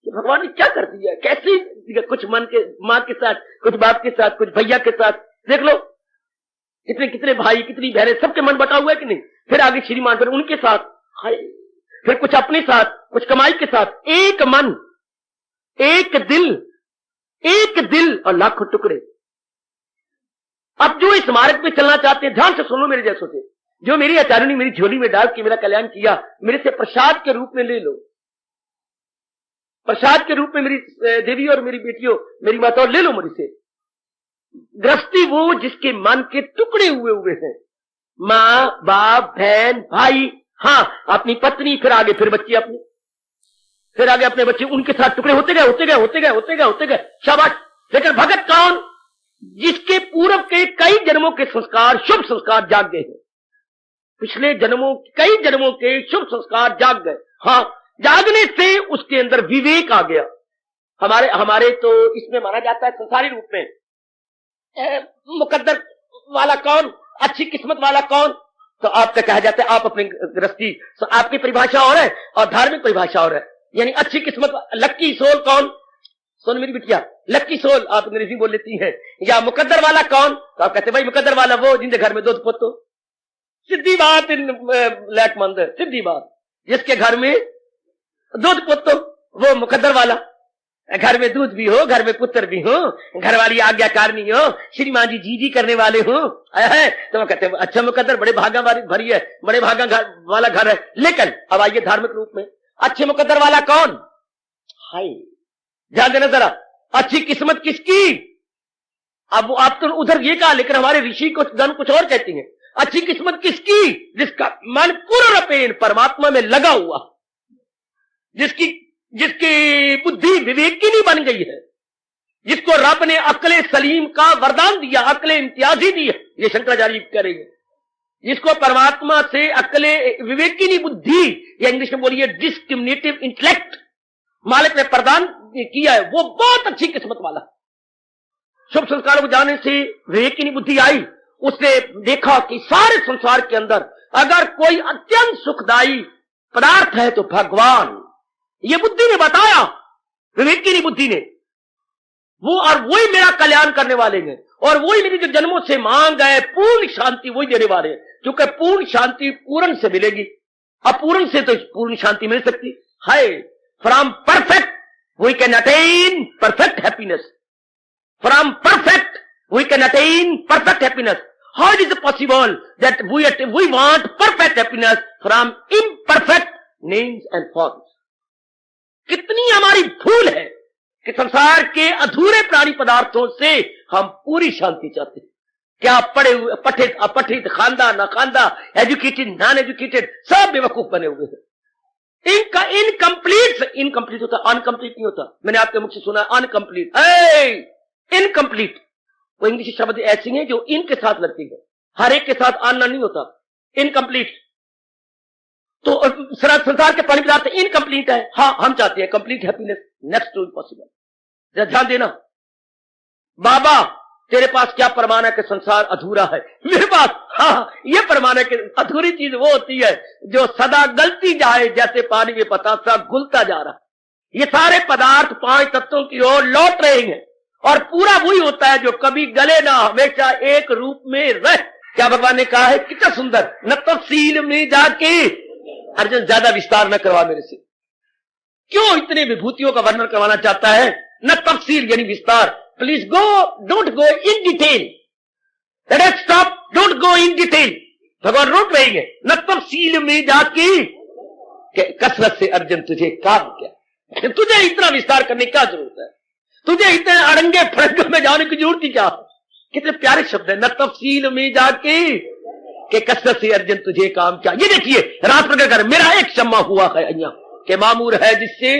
भगवान ने क्या कर दिया, कैसे कुछ मन के माँ के साथ, कुछ बाप के साथ, कुछ भैया के साथ, देख लो कितने कितने भाई, कितनी बहनें, सबके मन बटा हुआ है कि नहीं। फिर आगे श्रीमान, फिर उनके साथ, हाय, फिर कुछ अपने साथ, कुछ कमाई के साथ, एक मन, एक दिल और लाखों टुकड़े। अब जो इस मार्ग पे चलना चाहते हैं, ध्यान से सुनो मेरे जैसों से, जो मेरी आचार्य ने मेरी झोली में डाल के मेरा कल्याण किया, मेरे से प्रसाद के रूप में ले लो। प्रसाद के रूप में मेरी देवी और मेरी बेटियों, मेरी माताओं, ले लो मुझे से। गृहस्थी वो जिसके मन के टुकड़े हुए हैं, माँ बाप बहन भाई, हाँ अपनी पत्नी, फिर आगे फिर बच्चे अपने, फिर आगे अपने बच्चे, उनके साथ टुकड़े होते गए। शाबाश। लेकिन भगत कौन? जिसके पूर्व के कई जन्मों के संस्कार, शुभ संस्कार जाग गए हैं। पिछले जन्मों, कई जन्मों के शुभ संस्कार जाग गए। हाँ, जागने से उसके अंदर विवेक आ गया। हमारे तो इसमें माना जाता है संसारी रूप में, मुकद्दर वाला कौन, अच्छी किस्मत वाला कौन, तो आपका कहा जाता है, आप अपनी गृहस्थी, आपकी परिभाषा और है और धार्मिक परिभाषा और है। यानी अच्छी किस्मत, लक्की सोल कौन, सुन मेरी बिटिया, लक्की सोल आप अंग्रेजी बोल लेती हैं। या मुकद्दर वाला कौन, तो आप कहते भाई मुकद्दर वाला वो जिनके घर में 2 पुत्र। सीधी बात, लैक मंद, सीधी बात, जिसके घर में 2 पुत्र, वो मुकद्दर वाला। घर में दूध भी हो, घर में पुत्र भी हो, घर वाली आज्ञाकारिणी हो, श्रीमान जी जी करने वाले हो, तो वो कहते हैं अच्छा मुकद्दर, बड़े भागा भरी है, बड़े भागा वाला घर है। लेकिन अब आइए धार्मिक रूप में, अच्छे मुकद्दर वाला कौन? हाय, ध्यान देना जरा, अच्छी किस्मत किसकी? अब आप तो उधर ये कहा, लेकिन हमारे ऋषि कुछ और कहती हैं, अच्छी किस्मत किसकी? जिसका मन पूर्ण परमात्मा में लगा हुआ, जिसकी बुद्धि विवेकिनी बन गई है, जिसको रब ने अक्ले सलीम का वरदान दिया, अक्ले इम्तियाजी दी है, ये शंकराचार्य करेंगे, जिसको परमात्मा से अक्ले विवेकिनी बुद्धि, या इंग्लिश में बोलिए डिस्क्रिमिनेटिव इंटेलेक्ट, मालिक ने प्रदान किया है, वो बहुत अच्छी किस्मत वाला। शुभ संस्कारों को जाने से विवेकिनी बुद्धि आई, उसने देखा कि सारे संसार के अंदर अगर कोई अत्यंत सुखदायी पदार्थ है तो भगवान, ये बुद्धि ने बताया, विवेकिनी बुद्धि ने, वो और वही मेरा कल्याण करने वाले हैं, और वही मेरी जो जन्मों से मांग है पूर्ण शांति वही देने वाले हैं, क्योंकि पूर्ण शांति पूर्ण से मिलेगी, अपूर्ण से तो पूर्ण शांति मिल सकती है। From perfect we can attain perfect happiness, from perfect we can attain perfect happiness. How is it possible that we want perfect happiness from imperfect names and forms? कितनी हमारी भूल है कि संसार के अधूरे प्राणी पदार्थों से हम पूरी शांति चाहते हैं। क्या पढ़े हुए, पठित अपठित, खानदा ना खानदा, एजुकेटेड नॉन एजुकेटेड, सब बेवकूफ बने हुए हैं। इनका इनकम्प्लीट होता, अनकम्प्लीट नहीं होता। मैंने आपके मुख से सुना अनकम्प्लीट, इनकम्प्लीट, वो इंग्लिश शब्द ऐसे हैं जो इनके साथ लगती है, हर एक के साथ आना नहीं होता, इनकम्प्लीट। तो संसार के प्राणी पदार्थ इनकम्प्लीट है। हाँ, हम चाहते हैं complete happiness, next to impossible. ध्यान देना, बाबा तेरे पास क्या प्रमाण है कि संसार अधूरा है? मेरे पास हाँ, ये प्रमाण है कि अधूरी चीज वो होती है जो सदा गलती जाए, जैसे पानी में पतासा घुलता जा रहा है। ये सारे पदार्थ 5 तत्वों की ओर लौट रहे हैं, और पूरा वही होता है जो कभी गले ना, हमेशा एक रूप में रहे। क्या भगवान ने कहा है, कितना सुंदर, न तफसील में जाके, अर्जुन ज्यादा विस्तार न करवा मेरे से, क्यों इतने विभूतियों का वर्णन करवाना चाहता है? न तफसील यानी विस्तार, please go, don't go in detail, let us stop, don't go in detail. भगवान रोक रहे हैं, न तफसील में जाके, कसरत से अर्जुन तुझे काम क्या, तुझे इतना विस्तार करने की क्या जरूरत है, तुझे इतने अड़ंगे फड़ंगों में जाने की जरूरत ही क्या? कितने प्यारे शब्द है, न तफसील में जाके कि कसरत से अर्जुन तुझे काम क्या। ये देखिए रात प्रकट कर, मेरा एक क्षमा हुआ है अय्या के मामूर है जिससे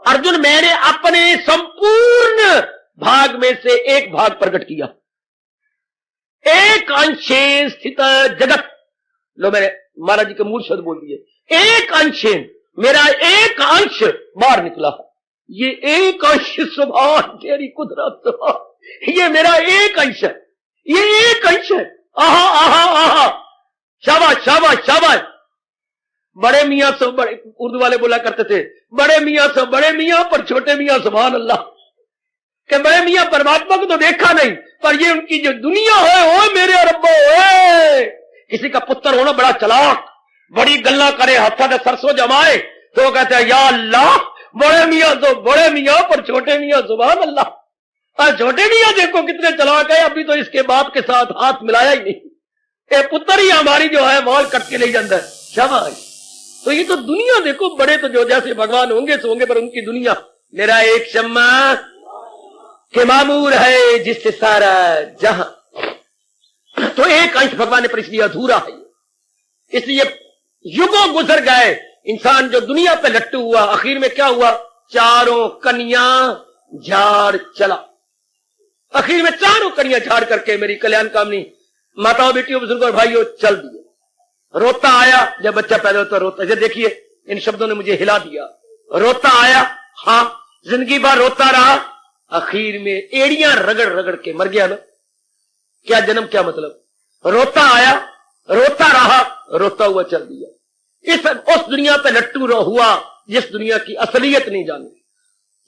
अर्जुन मैंने अपने संपूर्ण भाग में से एक भाग प्रकट किया, एक अंशेन स्थित जगत। लो मैंने महाराज जी के मूल शब्द बोल दिए, एक अंशेन, मेरा एक अंश बाहर निकला। ये एक अंश सुभान तेरी कुदरत, ये मेरा एक अंश है, ये एक अंश है। आहा आहा आहा, शाबाश शाबाश शाबाश। बड़े मियां सब बड़े, उर्दू वाले बोला करते थे, बड़े मियां सब बड़े मियां पर छोटे मियां सुभान अल्लाह। कि बड़े मियां परमात्मा को तो देखा नहीं, पर ये उनकी जो दुनिया है, ओ मेरे रब्बो, किसी का पुत्र होना बड़ा चलाक, बड़ी गल्ला करे, हत्था से सरसों जमाए, तो कहते हैं या अल्लाह, बड़े मियां तो बड़े मियां पर छोटे मियां सुभान अल्लाह। और छोटे मियां देखो कितने चलाक है, अभी तो इसके बाप के साथ हाथ मिलाया ही नहीं, ये पुत्र ही हमारी जो है मॉल कट के ले जाता है, शाबाश। तो ये तो दुनिया देखो, बड़े तो जो जैसे भगवान होंगे सो होंगे, पर उनकी दुनिया। मेरा एक शम्मा के मामूर है जिससे सारा जहां, तो एक अंश भगवान ने पर इसलिए अधूरा है, इसलिए युगों गुजर गए, इंसान जो दुनिया पे लट्टू हुआ, आखिर में क्या हुआ, चारों कन्या झाड़ चला। आखिर में चारों कन्या झाड़ करके मेरी कल्याण कामनी माताओं बेटियों बुजुर्गों और भाइयों चल दिए। रोता आया, जब बच्चा पैदा होता रोता, जैसे देखिए इन शब्दों ने मुझे हिला दिया। रोता आया, हाँ जिंदगी भर रोता रहा, आखिर में एड़ियां रगड़ रगड़ के मर गया ना। क्या जन्म, क्या मतलब, रोता आया, रोता रहा, रोता हुआ चल दिया। उस दुनिया पे लट्टू हुआ जिस दुनिया की असलियत नहीं जानी।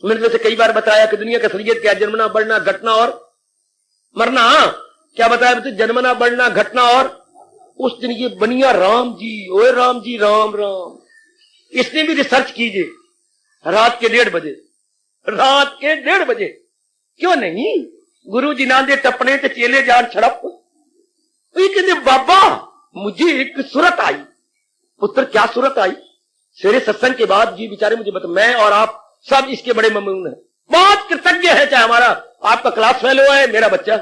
मैंने जैसे कई बार बताया कि दुनिया की असलियत क्या, जन्मना बढ़ना घटना और मरना। क्या बताया, जन्मना बढ़ना घटना और उस दिन ये बनिया राम जी, ओए राम जी राम राम। इसने भी रिसर्च कीजिए, रात के 1:30 बजे, रात के 1:30 बजे, क्यों नहीं, गुरु जी नांदे टपने ते चेले जान छड़प। तो ये कहते बाबा मुझे एक सूरत आई। पुत्र क्या सूरत आई? सवेरे सत्संग के बाद जी बेचारे मुझे बता, मैं और आप सब इसके बड़े ममनून हैं, बहुत कृतज्ञ है, चाहे हमारा आपका क्लास फेलो है, मेरा बच्चा।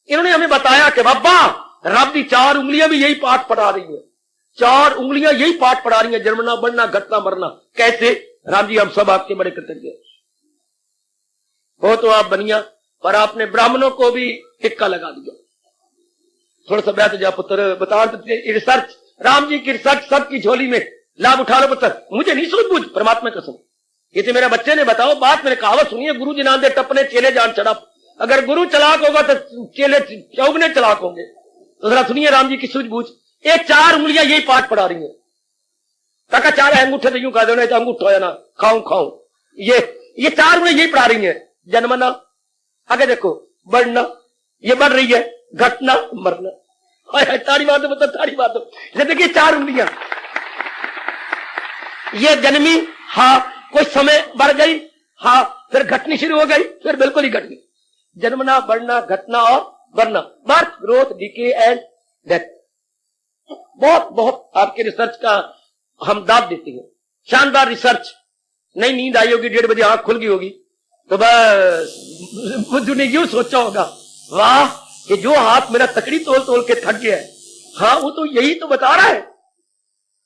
इन्होंने हमें बताया कि बाबा रब की 4 उंगलियां भी यही पाठ पढ़ा रही है, 4 उंगलियां यही पाठ पढ़ा रही है, जन्मना बढ़ना घटना मरना। कैसे? राम जी हम सब आपके बड़े कृतज्ञ हो, तो आप बनिया, पर आपने ब्राह्मणों को भी टिक्का लगा दिया। थोड़ा सा बैठ जा पुत्र, बता रिसर्च, राम जी की रिसर्च सबकी झोली में, लाभ उठा लो पुत्र। मुझे नहीं सूझबूझ, परमात्मा कसम, ये तो मेरे बच्चे ने बताओ बात, मैंने कहावत सुनी है, गुरु जी नाम दे टपने चेले जान चढ़प। अगर गुरु चलाक होगा तो चेले चौगने चलाक होंगे। तो जरा सुनिए राम जी की सूझबूझ। ये 4 उंगलियां यही पाठ पढ़ा रही है। काका 4 अंगूठे तो यूं कह दो, नहीं तो अंगूठा है ना, खाऊं खाऊं। ये 4 उंगलियां यही पढ़ा रही है, जन्मना, आगे देखो बढ़ना, ये बढ़ रही है, घटना मरना। ताड़ी मार दो मतलब, ताड़ी मार दो। ये देखिए 4 उंगलियां, ये जन्मी, हाँ कुछ समय बढ़ गई, हाँ फिर घटनी शुरू हो गई, फिर बिल्कुल ही घट गई। जन्मना बढ़ना घटना और बढ़ना, birth growth decay and death. बहुत बहुत आपके रिसर्च का हम दाद देते हैं, शानदार रिसर्च। नहीं नींद आई होगी, 1:30 बजे आंख खुल गई होगी, तो बस बुद्धू ने यूं सोचा होगा, वाह कि जो हाथ मेरा तकड़ी तोल तोल के थक गया है, हाँ वो तो यही तो बता रहा है।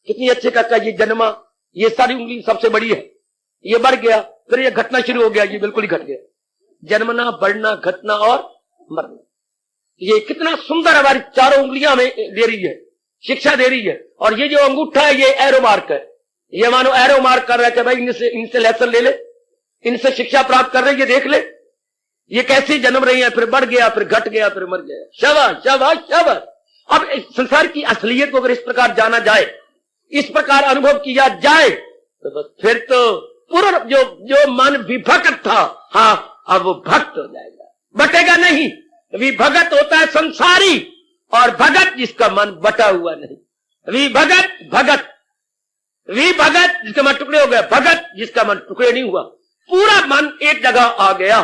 कितनी अच्छे काका, ये जन्मा, ये सारी उंगली सबसे बड़ी है, ये बढ़ गया, फिर ये घटना शुरू हो गया, ये बिल्कुल ही घट गया। जन्मना बढ़ना घटना और मरना, ये कितना सुंदर हमारी 4 उंगलियां हमें दे रही है, शिक्षा दे रही है। और ये जो अंगूठा है ये एरो मार्क है, ये मानो एरो मार्क कर रहा है कि भाई इनसे लेसन ले ले, इनसे शिक्षा प्राप्त कर रहे, ये देख ले ये कैसे जन्म रही है, फिर बढ़ गया, फिर घट गया, फिर मर गया। शाबाश शाबाश शाबाश। अब संसार की असलियत को अगर इस प्रकार जाना जाए, इस प्रकार अनुभव किया जाए, तो बस फिर तो पूरा जो मन विभक्त था, हाँ अब वो भक्त हो जाएगा, बटेगा नहीं। विभगत होता है संसारी, और भगत जिसका मन बटा हुआ नहीं। विभगत भगत, विभगत जिसका मन टुकड़े हो गया, भगत जिसका मन टुकड़े नहीं हुआ। पूरा मन एक जगह आ गया,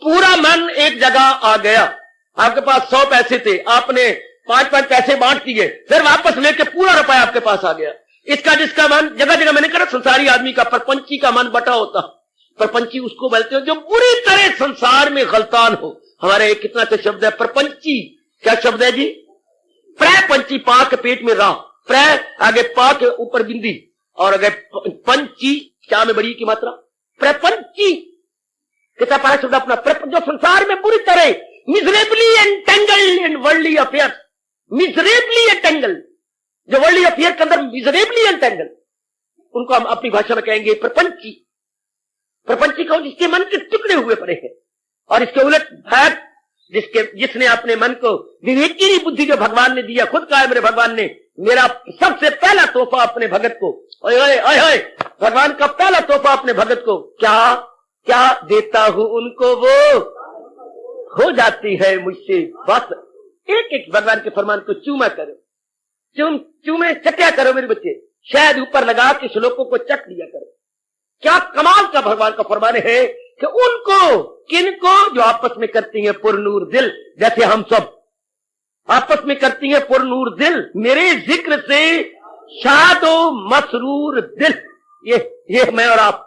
पूरा मन एक जगह आ गया। आपके पास 100 पैसे थे, आपने 5-5 पैसे बांट दिए, फिर वापस लेके पूरा रुपया आपके पास आ गया। इसका जिसका मन, जगह जगह मैंने कहा संसारी आदमी का, परपंची का मन बटा होता। परपंची उसको बोलते हो जो बुरी तरह संसार में गलतान हो। हमारे एक कितना अच्छा शब्द है परपंची। क्या शब्द है जी? प्रपंची, पा के पेट में राह, प्र आगे पा के ऊपर बिंदी, और आगे पंची, क्या में बड़ी की मात्रा, प्रपंची। कितना पारा शब्द अपना, जो संसार में बुरी तरह मिजरेबली एंटेंगल्ड इन वर्ल्डली अफेयर, मिजरेबली एंटेंगल्ड, जो वर्ल्डली अफेयर के अंदर मिजरेबली एंटेंगल्ड, उनको हम अपनी भाषा में कहेंगे प्रपंची। प्रपंची कौन? जिसके मन के टुकड़े हुए पड़े हैं, और इसके उलट भक्त जिसने अपने मन को विवेकी बुद्धि जो भगवान ने दिया, खुद कहा है मेरे भगवान ने, मेरा सबसे पहला तोहफा अपने भगत को, ओए ओए ओए ओए, भगवान का पहला तोहफा अपने भगत को क्या क्या देता हूं उनको, वो हो जाती है मुझसे बस। एक एक भगवान के फरमान को चूमा करो, चूमे चट्या करो मेरे बच्चे, शायद ऊपर लगा के श्लोकों को चट लिया करो। क्या कमाल का भगवान का फरमान है कि उनको, किनको, जो आपस में करती हैं पुरनूर दिल, जैसे हम सब आपस में करती हैं पुरनूर दिल, मेरे जिक्र से शादो मसरूर दिल, ये मैं और आप,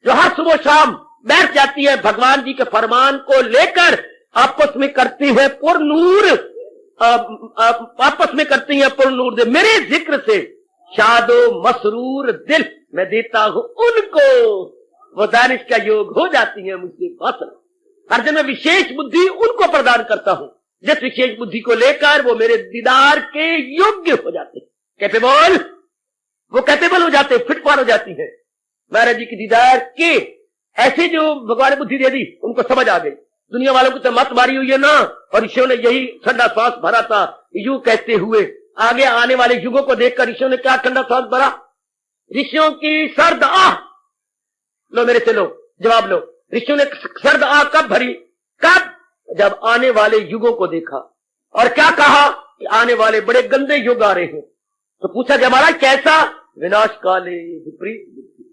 जो हर सुबह शाम बैठ जाती है भगवान जी के फरमान को लेकर, आपस में करती है पुरनूर, आपस में करती है पुरनूर दिल, मेरे जिक्र से शादो मसरूर दिल मैं देता हूं उनको, वो दानिश का योग हो जाती है मुझसे हासिल। हर दिन में विशेष बुद्धि उनको प्रदान करता हूं, जिस विशेष बुद्धि को लेकर वो मेरे दीदार के योग्य हो जाते हैं, कैपेबल, वो कैपेबल हो जाते, फिटफार हो जाती है महाराज जी की दीदार के। ऐसे जो भगवान ने बुद्धि दे दी उनको समझ आ गई। दुनिया वालों को तो मत मारी हुई है ना, और ऋषियों ने यही ठंडा सांस भरा था, यूं कहते हुए आगे आने वाले युगों को देखकर ऋषियों ने क्या ठंडा सांस भरा, ऋषियों की सर्द आह, लो मेरे से लो जवाब लो, ऋषियों ने सर्द आह कब भरी, कब, जब आने वाले युगों को देखा, और क्या कहा कि आने वाले बड़े गंदे युग आ रहे हैं। तो पूछा कि हमारा कैसा, विनाश काले विपरीत बुद्धि,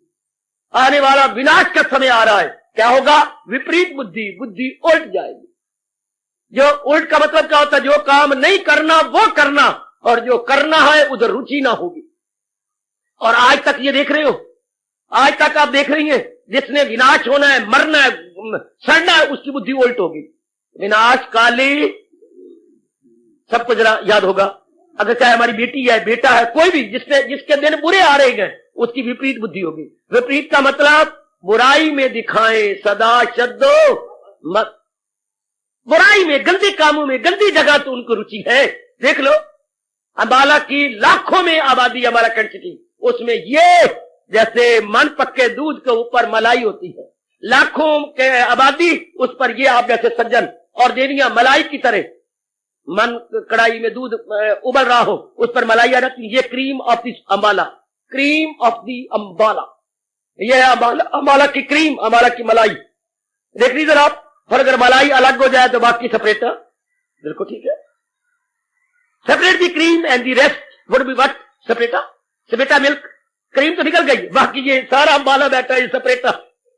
आने वाला विनाश का समय आ रहा है, क्या होगा, विपरीत बुद्धि, बुद्धि उल्ट जाएगी। जो उल्ट का मतलब क्या होता है, जो काम नहीं करना वो करना, और जो करना है उधर रुचि ना होगी। और आज तक ये देख रहे हो, आज तक आप देख रही हैं, जिसने विनाश होना है, मरना है, सड़ना है, उसकी बुद्धि उल्ट होगी। विनाश काली, सबको जरा याद होगा, अगर चाहे हमारी बेटी है, बेटा है, कोई भी जिसके दिन बुरे आ रहे हैं, उसकी विपरीत बुद्धि होगी। विपरीत का मतलब बुराई में दिखाएं सदा शब्दो मत, बुराई में, गंदे कामों में, गंदी जगह तो उनको रुचि है। देख लो अंबाला की लाखों में आबादी, हमारा कंट्री, उसमें ये जैसे मन पक्के दूध के ऊपर मलाई होती है, लाखों के आबादी, उस पर ये आप जैसे सज्जन और देवियां मलाई की तरह, मन कढ़ाई में दूध उबल रहा हो, उस पर मलाई आ जाती, ये cream of the Ambala, cream of the Ambala, ये है अंबाला की क्रीम, अंबाला की मलाई। देख लीजिए आप, और अगर मलाई अलग हो जाए तो बाकी सेपरेट, बिल्कुल ठीक है, separate the cream and the rest would be what, सेपरेटा मिल्क, क्रीम तो निकल गई, बाकी ये सारा अंबाला बैठा है सेपरेटा,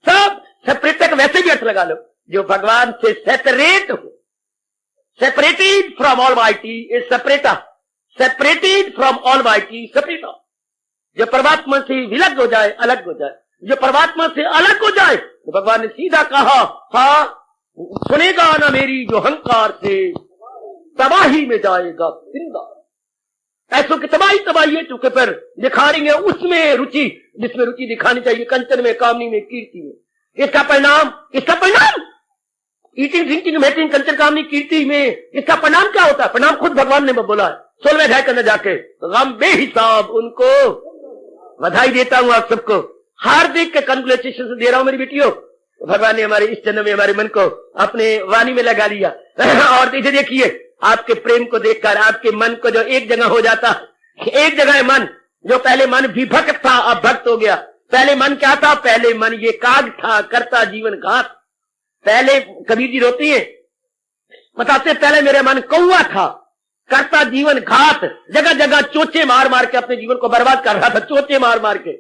सब सेपरेटा का वैसे भी अर्थ लगा लो, जो भगवान से सेपरेट हो, सेपरेटेड फ्रॉम ऑलमाइटी इज सेपरेटा, सेपरेटेड फ्रॉम ऑलमाइटी सेपरेटा। जो परमात्मा से विलग हो जाए, अलग हो जाए, जो परमात्मा से अलग हो जाए, तो भगवान ने सीधा कहा, हाँ सुनेगा ना मेरी जो अहंकार से तबाही में जाएगा जिंदा। ऐसों की तबाही है, चूंकि फिर दिखा रही है उसमें रुचि, जिसमें रुचि दिखानी चाहिए, कंचन में, कामनी में, कीर्ति में। इसका परिणाम ईटिंग ड्रिंकिंग मेटिंग कंचन कामनी कीर्ति में, इसका परिणाम क्या होता है, परिणाम खुद भगवान ने बोला है 16वें अध्याय करने जाके, गम बेहिसाब उनको बधाई देता हूं आप सबको, हार्दिक कंग्रेचुलेशन दे रहा हूं मेरी बेटियों। भगवान ने हमारे इस जन्म में हमारे मन को अपने वाणी में लगा लिया। और इसे देखिए, आपके प्रेम को देखकर आपके मन को जो एक जगह हो जाता, एक जगह है मन, जो पहले मन विभक्त था अब भक्त हो गया। पहले मन क्या था, पहले मन ये काग था, करता जीवन घात। पहले कबीर जी रोती है, बताते पहले मेरे मन कौआ था, करता जीवन घात, जगह जगह चोचे मार मार के अपने जीवन को बर्बाद कर रहा था, चोचे मार मार के।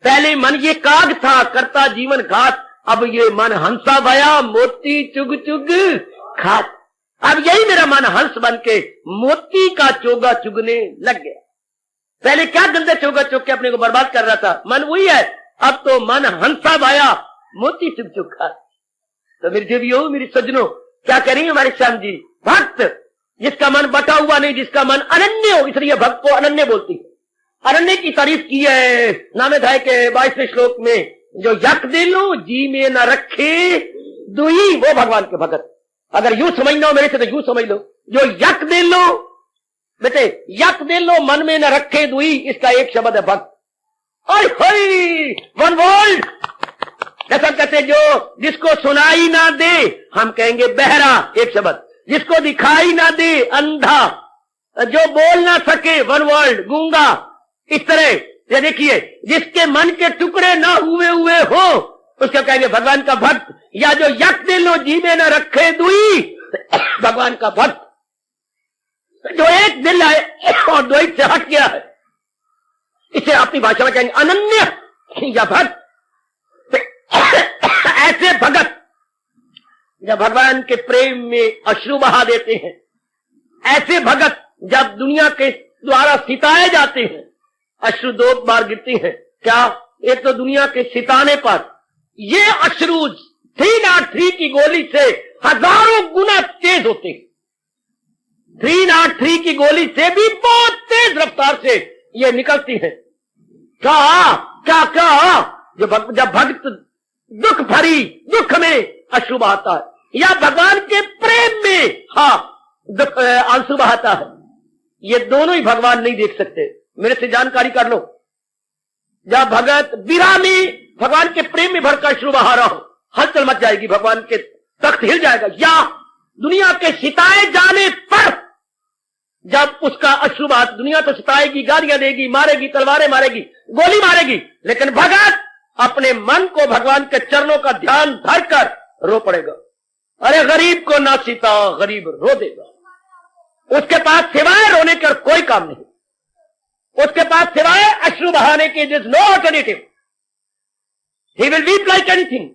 पहले मन ये काग था, करता जीवन घात, अब ये मन हंसा भया, मोती चुग चुग खात। अब यही मेरा मन हंस बन के मोती का चोगा चुगने लग गया। पहले क्या गंदा चोगा चुग के अपने को बर्बाद कर रहा था, मन वही है, अब तो मन हंसा भया, मोती चुग चुग खात। तो मेरी देवियों, मेरी सज्जनों, क्या करेंगे हमारे श्याम जी, भक्त जिसका मन बटा हुआ नहीं, जिसका मन अनन्य हो, इसलिए भक्त को अनन्य बोलती है। अनन्य की तारीफ की है नामेध्याय के 22वें श्लोक में, जो यक दे लो जी में न रखे दुई, वो भगवान के भगत। अगर यूं समझना हो मेरे से तो यूं समझ लो, जो यक दे लो बेटे, यक दे लो मन में न रखे दुई, इसका एक शब्द है भक्त। वन वर्ल्ड, जैसा कहते जो जिसको सुनाई ना दे हम कहेंगे बहरा, एक शब्द। जिसको दिखाई ना दे अंधा, जो बोल ना सके वन वर्ल्ड गूंगा। इस तरह ये देखिए, जिसके मन के टुकड़े ना हुए हो उसको कहेंगे भगवान का भक्त, या जो यक दिलो जीवे न रखे दुई भगवान का भक्त। जो एक दिल है और दो से हट गया है, इसे अपनी भाषा में कहेंगे अनन्य या भक्त। ऐसे भगत जब भगवान के प्रेम में अश्रु बहा देते हैं, ऐसे भगत जब दुनिया के द्वारा सिताए जाते हैं, अश्रु 2 बार गिरते हैं। क्या? एक तो दुनिया के सिताने पर, ये अश्रु 303 की गोली से हजारों गुना तेज होते हैं। 303 की गोली से भी बहुत तेज रफ्तार से ये निकलती है। क्या जब भक्त दुख भरी दुख में अश्रु बहाता है, या भगवान के प्रेम में आंसू बहाता है, ये दोनों ही भगवान नहीं देख सकते। मेरे से जानकारी कर लो, जब भगत विरह में भगवान के प्रेम में भरकर अश्रु बहा रहा हो, हलचल मच जाएगी, भगवान के तख्त हिल जाएगा। या दुनिया के सिताए जाने पर जब उसका अश्रु बहा, दुनिया तो सिताएगी, गालियां देगी, मारेगी, तलवारें मारेगी, गोली मारेगी, लेकिन भगत अपने मन को भगवान के चरणों का ध्यान धरकर रो पड़ेगा। अरे गरीब को ना सीता, गरीब रो देगा। उसके पास सिवाय रोने के और कोई काम नहीं, उसके पास सिवाय अश्रु बहाने के this no alternative. He will weep like anything.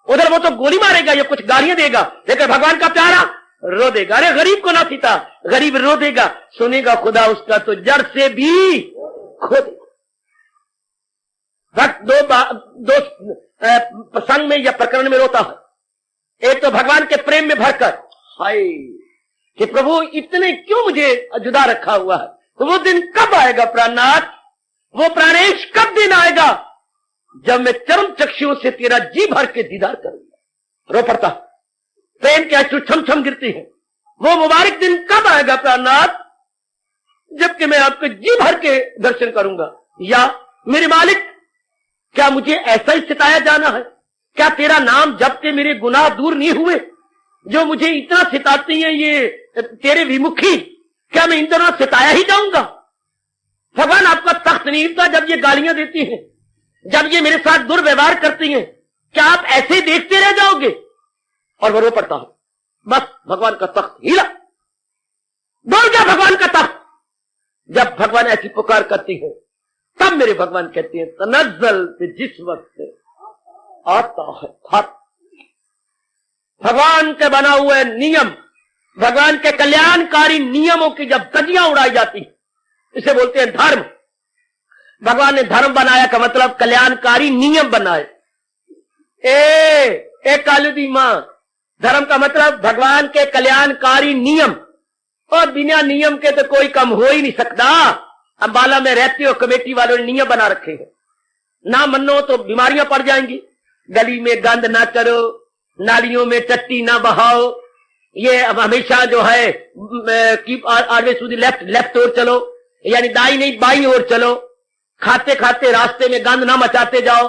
उधर वो तो गोली मारेगा या कुछ गालियां देगा, लेकिन भगवान का प्यारा रो देगा। अरे गरीब को ना सीता, गरीब रो देगा, सुनेगा खुदा उसका तो जड़ से भी खो देगा। भक्त दो प्रसंग में या प्रकरण में रोता है। एक तो भगवान के प्रेम में भरकर, हाय कि प्रभु इतने क्यों मुझे जुदा रखा हुआ है, तो वो दिन कब आएगा प्राणनाथ, वो प्राणेश कब दिन आएगा जब मैं चरम चक्षुओं से तेरा जी भर के दीदार करूंगा। रो पड़ता, प्रेम के अश्रु छम छम गिरती है। वो मुबारक दिन कब आएगा प्राणनाथ जबकि मैं आपके जी भर के दर्शन करूंगा। या मेरे मालिक, क्या मुझे ऐसा ही सिताया जाना है? क्या तेरा नाम जब के मेरे गुनाह दूर नहीं हुए, जो मुझे इतना सिताती है ये तेरे विमुखी, क्या मैं इन दोनों सिताया ही जाऊंगा? भगवान आपका तख्त नहीं हिलता जब ये गालियां देती हैं, जब ये मेरे साथ दुर्व्यवहार करती हैं, क्या आप ऐसे ही देखते रह जाओगे? और वो रो पड़ता है, बस भगवान का तख्त हिला, डोल गया भगवान का तख्त। जब भगवान ऐसी पुकार करती है, तब मेरे भगवान कहते हैं तनज्जल से जिस वक्त आता है खत। भगवान के बना हुए नियम, भगवान के कल्याणकारी नियमों की जब धज्जियां उड़ाई जाती, इसे बोलते हैं धर्म। भगवान ने धर्म बनाया का मतलब कल्याणकारी नियम बनाए। कालुदी मां, धर्म का मतलब भगवान के कल्याणकारी नियम, और बिना नियम के तो कोई काम हो ही नहीं सकता। अंबाला में रहते हो, कमेटी वालों ने नियम बना रखे हैं, ना मानो तो बीमारियां पड़ जाएंगी। गली में गंद ना करो, नालियों में टट्टी ना बहाओ, ये हमेशा जो है keep always to the left ओर चलो, यानी दाई नहीं बाई ओर चलो, खाते खाते रास्ते में गंद ना मचाते जाओ।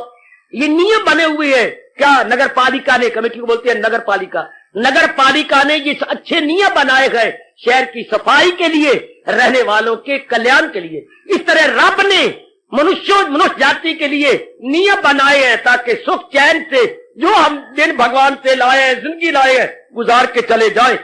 ये नियम बने हुए हैं। क्या नगर पालिका ने, कमेटी को बोलते हैं नगर पालिका, नगर पालिका ने ये अच्छे नियम बनाए गए शहर की सफाई के लिए, रहने वालों के कल्याण के लिए। इस तरह रब ने मनुष्य जाति के लिए नियम बनाए हैं ताकि सुख चैन से जो हम दिन भगवान से लाए हैं, जिंदगी लाए हैं, गुजार के चले जाए।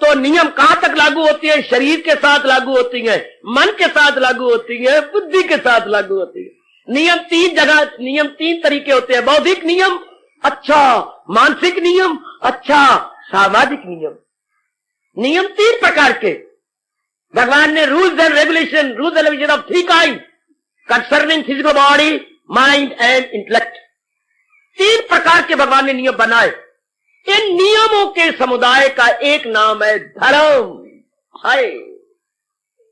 तो नियम कहां तक लागू होती है? शरीर के साथ लागू होती है, मन के साथ लागू होती है, बुद्धि के साथ लागू होती है। नियम 3 जगह, नियम 3 तरीके होते हैं। बौद्धिक नियम अच्छा, मानसिक नियम अच्छा, सामाजिक नियम। नियम 3 प्रकार के भगवान ने rules and regulation of 3 kind concerning physical body, mind and intellect. 3 प्रकार के भगवान ने नियम बनाए। इन नियमों के समुदाय का एक नाम है धर्म। हाय,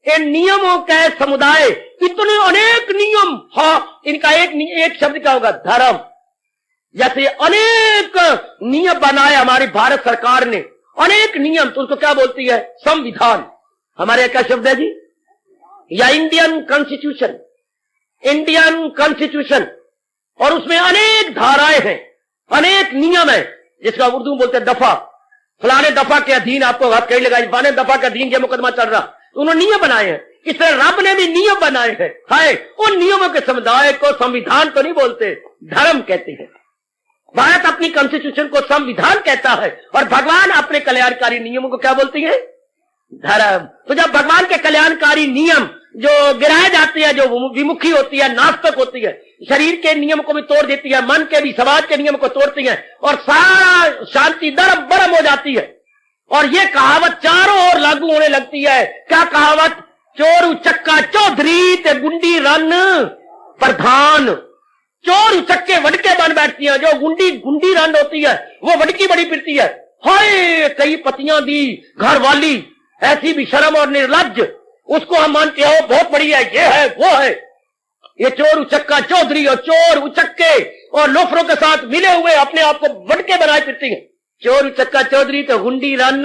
इन नियमों का समुदाय, इतने अनेक नियम, हाँ, इनका एक शब्द क्या होगा? धर्म। जैसे अनेक नियम बनाए हमारी भारत सरकार ने, अनेक नियम, तो उसको क्या बोलती है? संविधान। हमारे यहाँ क्या शब्द है जी? या इंडियन कॉन्स्टिट्यूशन। इंडियन कॉन्स्टिट्यूशन और उसमें अनेक धाराएं हैं, अनेक नियम है, जिसका उर्दू बोलते हैं दफा। फलाने दफा के अधीन आपको हाथ कहीं लगाई, फलाने दफा के अधीन ये मुकदमा चल रहा, तो उन्होंने नियम बनाए हैं। इस तरह रब ने भी नियम बनाए हैं। हाय, उन नियमों के समुदाय को संविधान तो नहीं बोलते, धर्म कहते हैं। भारत अपनी कॉन्स्टिट्यूशन को संविधान कहता है और भगवान अपने कल्याणकारी नियमों को क्या बोलती है? धर्म। तो जब भगवान के कल्याणकारी नियम जो गिराए जाते हैं, जो विमुखी होती है, नास्तिक होती है, शरीर के नियम को भी तोड़ देती है, मन के भी, समाज के नियम को तोड़ती है और सारा शांति दरम बरम हो जाती है। और ये कहावत चारों ओर लागू होने लगती है। क्या कहावत? चोर उचक्का चौधरी ते गुंडी रन प्रधान। चोर उचक्के वडके बन बैठती है, जो गुंडी रन होती है वो वडकी बड़ी फिरती है। हाय, कई पतियां दी घर वाली, ऐसी भी शर्म और निर्लज्ज, उसको हम मानते हो बहुत बड़ी है, ये है वो है। ये चोर उचक्का चौधरी और चोर उचक्के और लोफरों के साथ मिले हुए अपने आप को वडके बनाए फिरती है। चोर उचक्का चौधरी तो गुंडी रन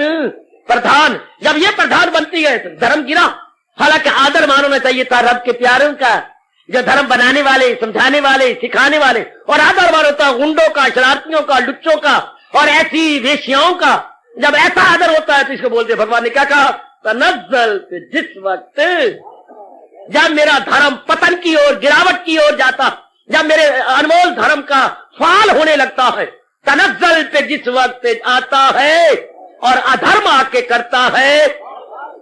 प्रधान। जब ये प्रधान बनती है तो धर्म गिरा। हालांकि आदर मान होना चाहिए था रब के प्यारों का, जो धर्म बनाने वाले, समझाने वाले, सिखाने वाले, और आदर मान होता गुंडों का, शरारतियों का, लुच्चों का और ऐसी वेश्याओं का। जब ऐसा आदर होता है तो इसको बोलते भगवान ने क्या कहा? तनज़्ज़ल, जिस वक्त जब मेरा धर्म पतन की ओर, गिरावट की ओर जाता, जब मेरे अनमोल धर्म का फाल होने लगता है, तनज़्ज़ल पे जिस वक्त आता है और अधर्म आके करता है,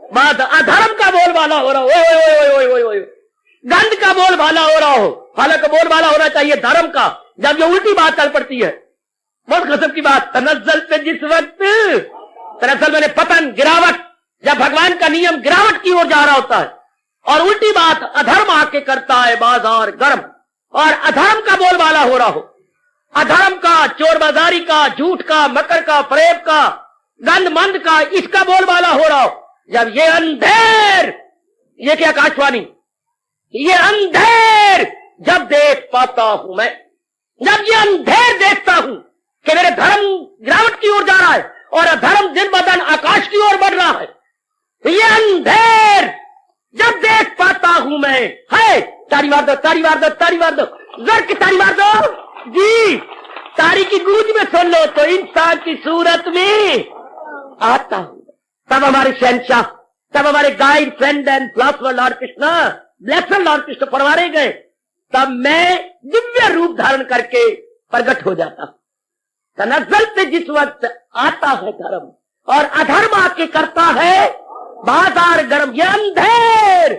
बात अधर्म का बोलबाला हो रहा हो, गंद का बोलबाला हो रहा हो। हालांकि बोलबाला होना चाहिए धर्म का। जब ये उल्टी बात चल पड़ती है, बहुत गजब की बात, तनज़्ज़ल पे जिस वक्त, दरअसल मैंने पतन, गिरावट, जब भगवान का नियम गिरावट की ओर जा रहा होता है और उल्टी बात अधर्म आके करता है, बाजार गर्म, और अधर्म का बोलबाला हो रहा हो, अधर्म का, चोरबाजारी का, झूठ का, मकर का, फरेब का, गंद मंद का, इसका बोलबाला हो रहा हो। जब ये अंधेर, ये क्या आकाशवाणी, ये अंधेर जब देख पाता हूं मैं, जब ये अंधेर देखता हूं कि मेरे धर्म गिरावट की ओर जा रहा है और अधर्म दिन ब दिन आकाश की ओर बढ़ रहा है, ये अंधेर जब देख पाता हूं मैं, है तारी मार दो, तारी मार दो, तारी मार दो, जोर की तारी मार दो जी, तारी की गूंज में सुन लो तो इंसान की सूरत में आता हूं। तब हमारे शहंशाह, तब हमारे guide, friend and philosopher Lord Krishna, blessed Lord Krishna फरमाए गए, तब मैं दिव्य रूप धारण करके प्रकट हो जाता। तनज़्ज़ल पे जिस वक्त आता है धर्म और अधर्म आके करता है बाजार गर्म। ये अंधेर,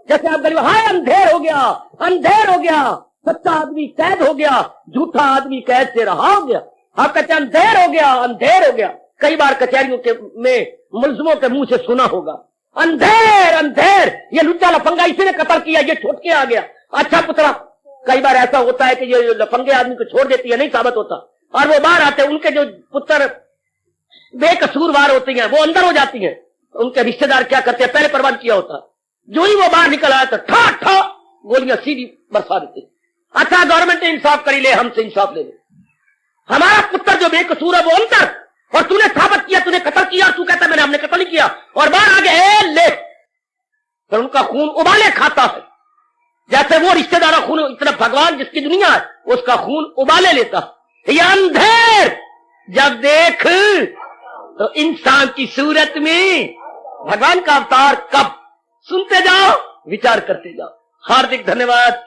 जैसे आप गरीब, हाय अंधेर हो गया, अंधेर हो गया, सच्चा आदमी कैद हो गया, झूठा आदमी कैद से रहा हो गया। आप कहते अंधेर हो गया, अंधेर हो गया। कई बार कचहरियों के में मुलजिमों के मुंह से सुना होगा, अंधेर अंधेर, ये लुच्चा लफंगा इसी ने कत्ल किया, ये छूट के आ गया। अच्छा पुत्रा, कई बार ऐसा होता है कि ये लफंगे आदमी को छोड़ देती है, नहीं साबित होता, और वो बाहर आते हैं, उनके जो पुत्र बेकसूरवार होती हैं वो अंदर हो जाती हैं। उनके रिश्तेदार क्या करते हैं, पहले प्रबंध किया होता, जो ही वो बाहर निकल आया तो ठा ठा गोलियां सीधी बरसा देते। अच्छा, गवर्नमेंट ने इंसाफ करी ले, हमसे इंसाफ ले ले, हमारा पुत्र जो बेकसूर है वो अंदर, और तूने साबित किया, तूने कत्ल किया, तू कहता मैंने, हमने कत्ल नहीं किया, और बाहर आ गए ले, तो उनका खून उबाले खाता है। जैसे वो रिश्तेदार खून, इतना भगवान जिसकी दुनिया है उसका खून उबाले लेता। ये अंधेर जब देख तो इंसान की सूरत में भगवान का अवतार कब, सुनते जाओ, विचार करते जाओ। हार्दिक धन्यवाद।